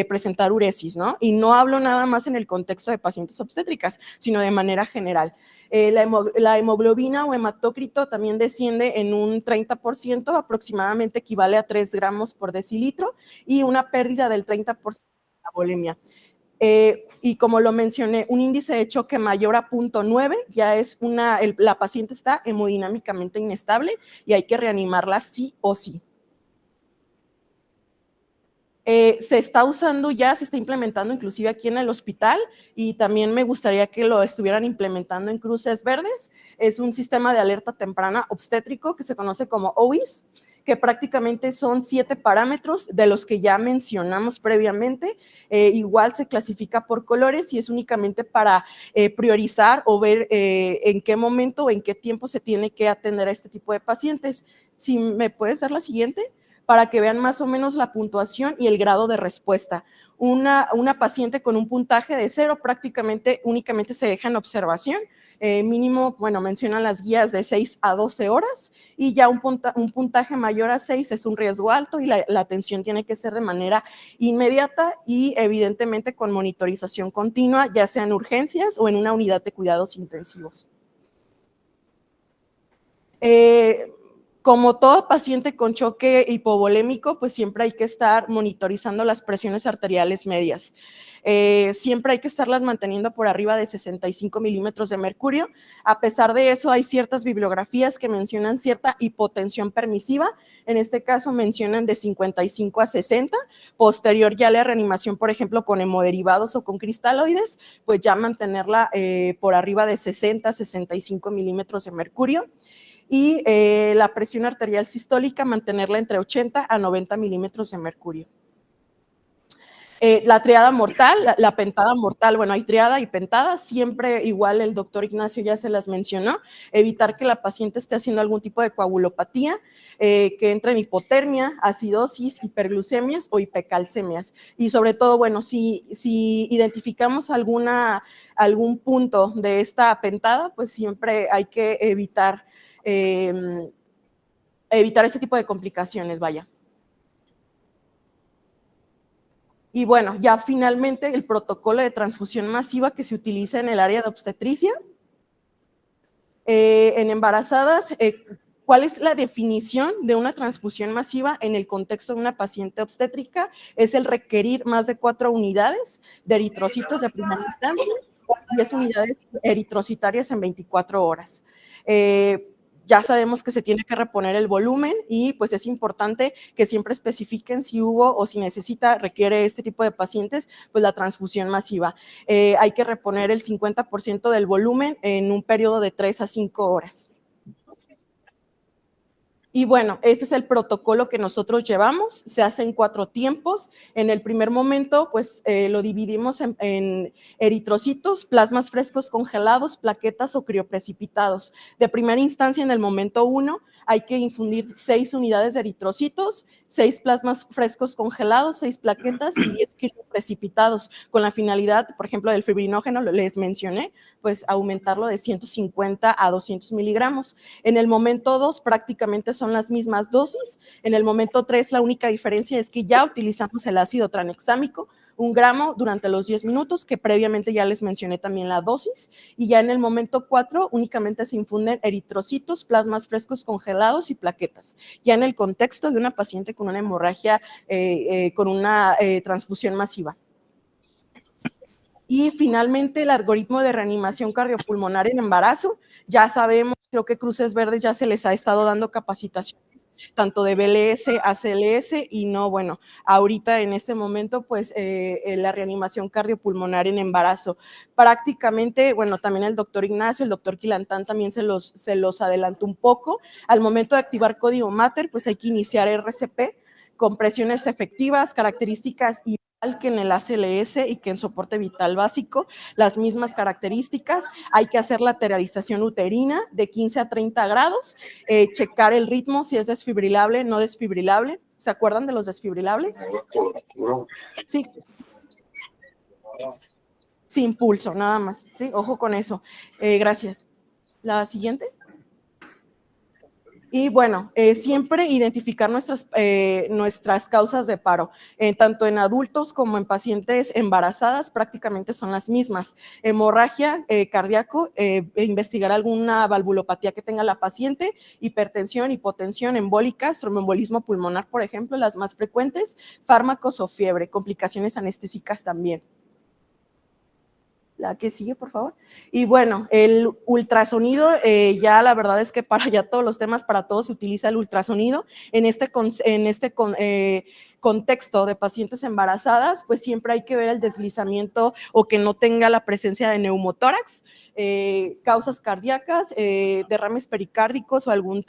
presentar uresis, ¿no? Y no hablo nada más en el contexto de pacientes obstétricas, sino de manera general. La hemoglobina o hematócrito también desciende en un 30%, aproximadamente equivale a 3 gramos por decilitro, y una pérdida del 30% de la volemia. Y como lo mencioné, un índice de choque mayor a 0.9 ya es la paciente está hemodinámicamente inestable y hay que reanimarla sí o sí. Se está usando ya, se está implementando inclusive aquí en el hospital, y también me gustaría que lo estuvieran implementando en Cruces Verdes. Es un sistema de alerta temprana obstétrico que se conoce como OIS, que prácticamente son 7 parámetros de los que ya mencionamos previamente. Igual se clasifica por colores y es únicamente para priorizar o ver en qué momento o en qué tiempo se tiene que atender a este tipo de pacientes. Si me puedes dar la siguiente, para que vean más o menos la puntuación y el grado de respuesta. Una paciente con un puntaje de 0 prácticamente únicamente se deja en observación, mínimo, bueno, mencionan las guías de 6 a 12 horas, y ya un puntaje mayor a 6 es un riesgo alto y la atención tiene que ser de manera inmediata y evidentemente con monitorización continua, ya sea en urgencias o en una unidad de cuidados intensivos. Como todo paciente con choque hipovolémico, pues siempre hay que estar monitorizando las presiones arteriales medias. Siempre hay que estarlas manteniendo por arriba de 65 milímetros de mercurio. A pesar de eso, hay ciertas bibliografías que mencionan cierta hipotensión permisiva. En este caso mencionan de 55 a 60. Posterior ya la reanimación, por ejemplo, con hemoderivados o con cristaloides, pues ya mantenerla por arriba de 60 a 65 milímetros de mercurio. Y la presión arterial sistólica, mantenerla entre 80 a 90 milímetros de mercurio. La triada mortal, la pentada mortal, bueno, hay triada y pentada, siempre igual el doctor Ignacio ya se las mencionó, evitar que la paciente esté haciendo algún tipo de coagulopatía, que entre en hipotermia, acidosis, hiperglucemias o hipocalcemias. Y sobre todo, bueno, si identificamos algún punto de esta pentada, pues siempre hay que evitar ese tipo de complicaciones, vaya. Y bueno, ya finalmente el protocolo de transfusión masiva que se utiliza en el área de obstetricia. En embarazadas, ¿cuál es la definición de una transfusión masiva en el contexto de una paciente obstétrica? Es el requerir más de 4 unidades de eritrocitos de primera instancia o 10 unidades eritrocitarias en 24 horas. Ya sabemos que se tiene que reponer el volumen y pues es importante que siempre especifiquen si hubo o si requiere este tipo de pacientes, pues la transfusión masiva. Hay que reponer el 50% del volumen en un periodo de 3 a 5 horas. Y bueno, ese es el protocolo que nosotros llevamos, se hace en 4 tiempos. En el primer momento, pues lo dividimos en eritrocitos, plasmas frescos congelados, plaquetas o crioprecipitados. De primera instancia, en el momento 1, hay que infundir 6 unidades de eritrocitos, 6 plasmas frescos congelados, 6 plaquetas y 10 crioprecipitados, con la finalidad, por ejemplo, del fibrinógeno, les mencioné, pues aumentarlo de 150 a 200 miligramos. En el momento 2, prácticamente son las mismas dosis. En el momento 3, la única diferencia es que ya utilizamos el ácido tranexámico, 1 gramo durante los 10 minutos, que previamente ya les mencioné también la dosis, y ya en el momento 4 únicamente se infunden eritrocitos, plasmas frescos congelados y plaquetas, ya en el contexto de una paciente con una hemorragia, con una transfusión masiva. Y finalmente el algoritmo de reanimación cardiopulmonar en embarazo, ya sabemos, creo que Cruces Verdes ya se les ha estado dando capacitaciones, tanto de BLS, ACLS y no, bueno, ahorita en este momento, pues la reanimación cardiopulmonar en embarazo. Prácticamente, bueno, también el doctor Ignacio, el doctor Quilantán también se los adelantó un poco. Al momento de activar código Mater, pues hay que iniciar RCP con presiones efectivas, características igual que en el ACLS y que en soporte vital básico, las mismas características. Hay que hacer lateralización uterina de 15 a 30 grados, checar el ritmo, si es desfibrilable, no desfibrilable. ¿Se acuerdan de los desfibrilables? Sí. Sin pulso, nada más. Sí, ojo con eso. Gracias. La siguiente. Y bueno, siempre identificar nuestras causas de paro, tanto en adultos como en pacientes embarazadas, prácticamente son las mismas. Hemorragia cardíaco, investigar alguna valvulopatía que tenga la paciente, hipertensión, hipotensión embólica, tromboembolismo pulmonar, por ejemplo, las más frecuentes, fármacos o fiebre, complicaciones anestésicas también. La que sigue, por favor. Y bueno, el ultrasonido, ya la verdad es que para ya todos los temas, para todos se utiliza el ultrasonido. En este contexto de pacientes embarazadas, pues siempre hay que ver el deslizamiento o que no tenga la presencia de neumotórax, causas cardíacas, derrames pericárdicos o algún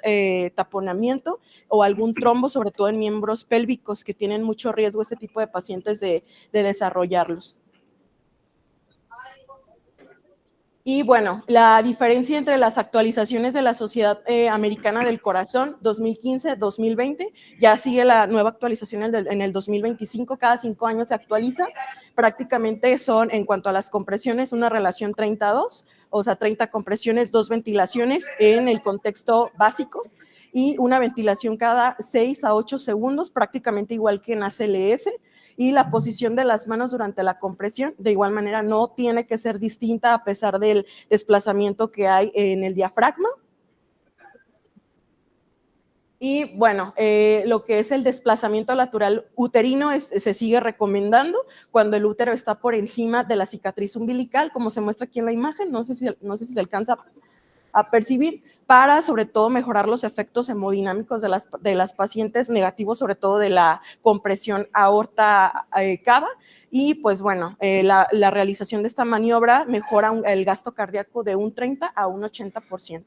taponamiento o algún trombo, sobre todo en miembros pélvicos que tienen mucho riesgo este tipo de pacientes de desarrollarlos. Y bueno, la diferencia entre las actualizaciones de la Sociedad Americana del Corazón 2015-2020, ya sigue la nueva actualización en el 2025, cada 5 años se actualiza, prácticamente son en cuanto a las compresiones una relación 30-2, o sea 30 compresiones, 2 ventilaciones en el contexto básico y una ventilación cada 6 a 8 segundos, prácticamente igual que en ACLS. Y la posición de las manos durante la compresión, de igual manera, no tiene que ser distinta a pesar del desplazamiento que hay en el diafragma. Y bueno, lo que es el desplazamiento lateral uterino se sigue recomendando cuando el útero está por encima de la cicatriz umbilical, como se muestra aquí en la imagen, no sé si se alcanza a percibir, para sobre todo mejorar los efectos hemodinámicos de las pacientes negativos, sobre todo de la compresión aorta-cava. Y pues bueno, la realización de esta maniobra mejora el gasto cardíaco de un 30 a un 80%.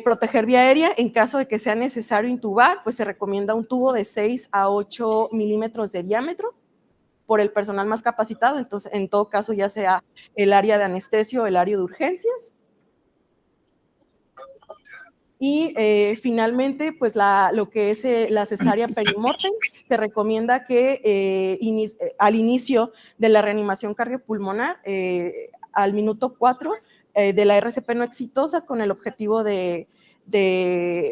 Proteger vía aérea, en caso de que sea necesario intubar, pues se recomienda un tubo de 6 a 8 milímetros de diámetro por el personal más capacitado, entonces en todo caso ya sea el área de anestesio o el área de urgencias. Y finalmente, pues lo que es la cesárea perimortem, se recomienda que al inicio de la reanimación cardiopulmonar, al minuto 4 de la RCP no exitosa, con el objetivo de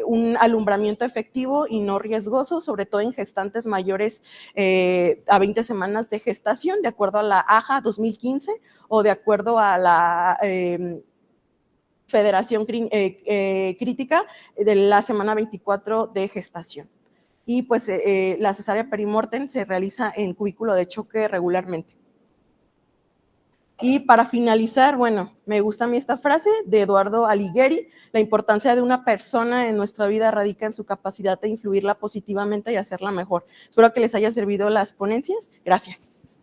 un alumbramiento efectivo y no riesgoso, sobre todo en gestantes mayores a 20 semanas de gestación, de acuerdo a la AJA 2015 o de acuerdo a la Federación Crítica de la semana 24 de gestación. Y pues la cesárea perimortem se realiza en cubículo de choque regularmente. Y para finalizar, bueno, me gusta a mí esta frase de Eduardo Alighieri: la importancia de una persona en nuestra vida radica en su capacidad de influirla positivamente y hacerla mejor. Espero que les haya servido las ponencias. Gracias.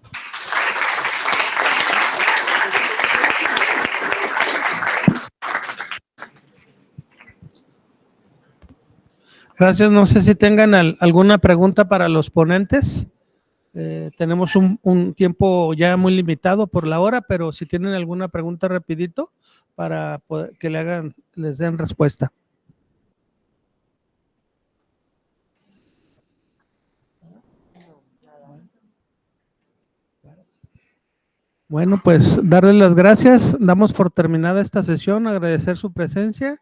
Gracias. No sé si tengan alguna pregunta para los ponentes. Tenemos un tiempo ya muy limitado por la hora, pero si tienen alguna pregunta rapidito para que les den respuesta. Bueno, pues darles las gracias. Damos por terminada esta sesión, agradecer su presencia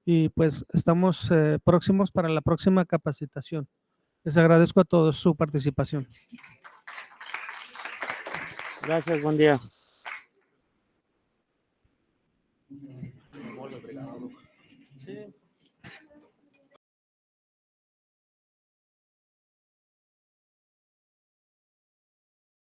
y pues estamos próximos para la próxima capacitación. Les agradezco a todos su participación. Gracias, buen día. Sí.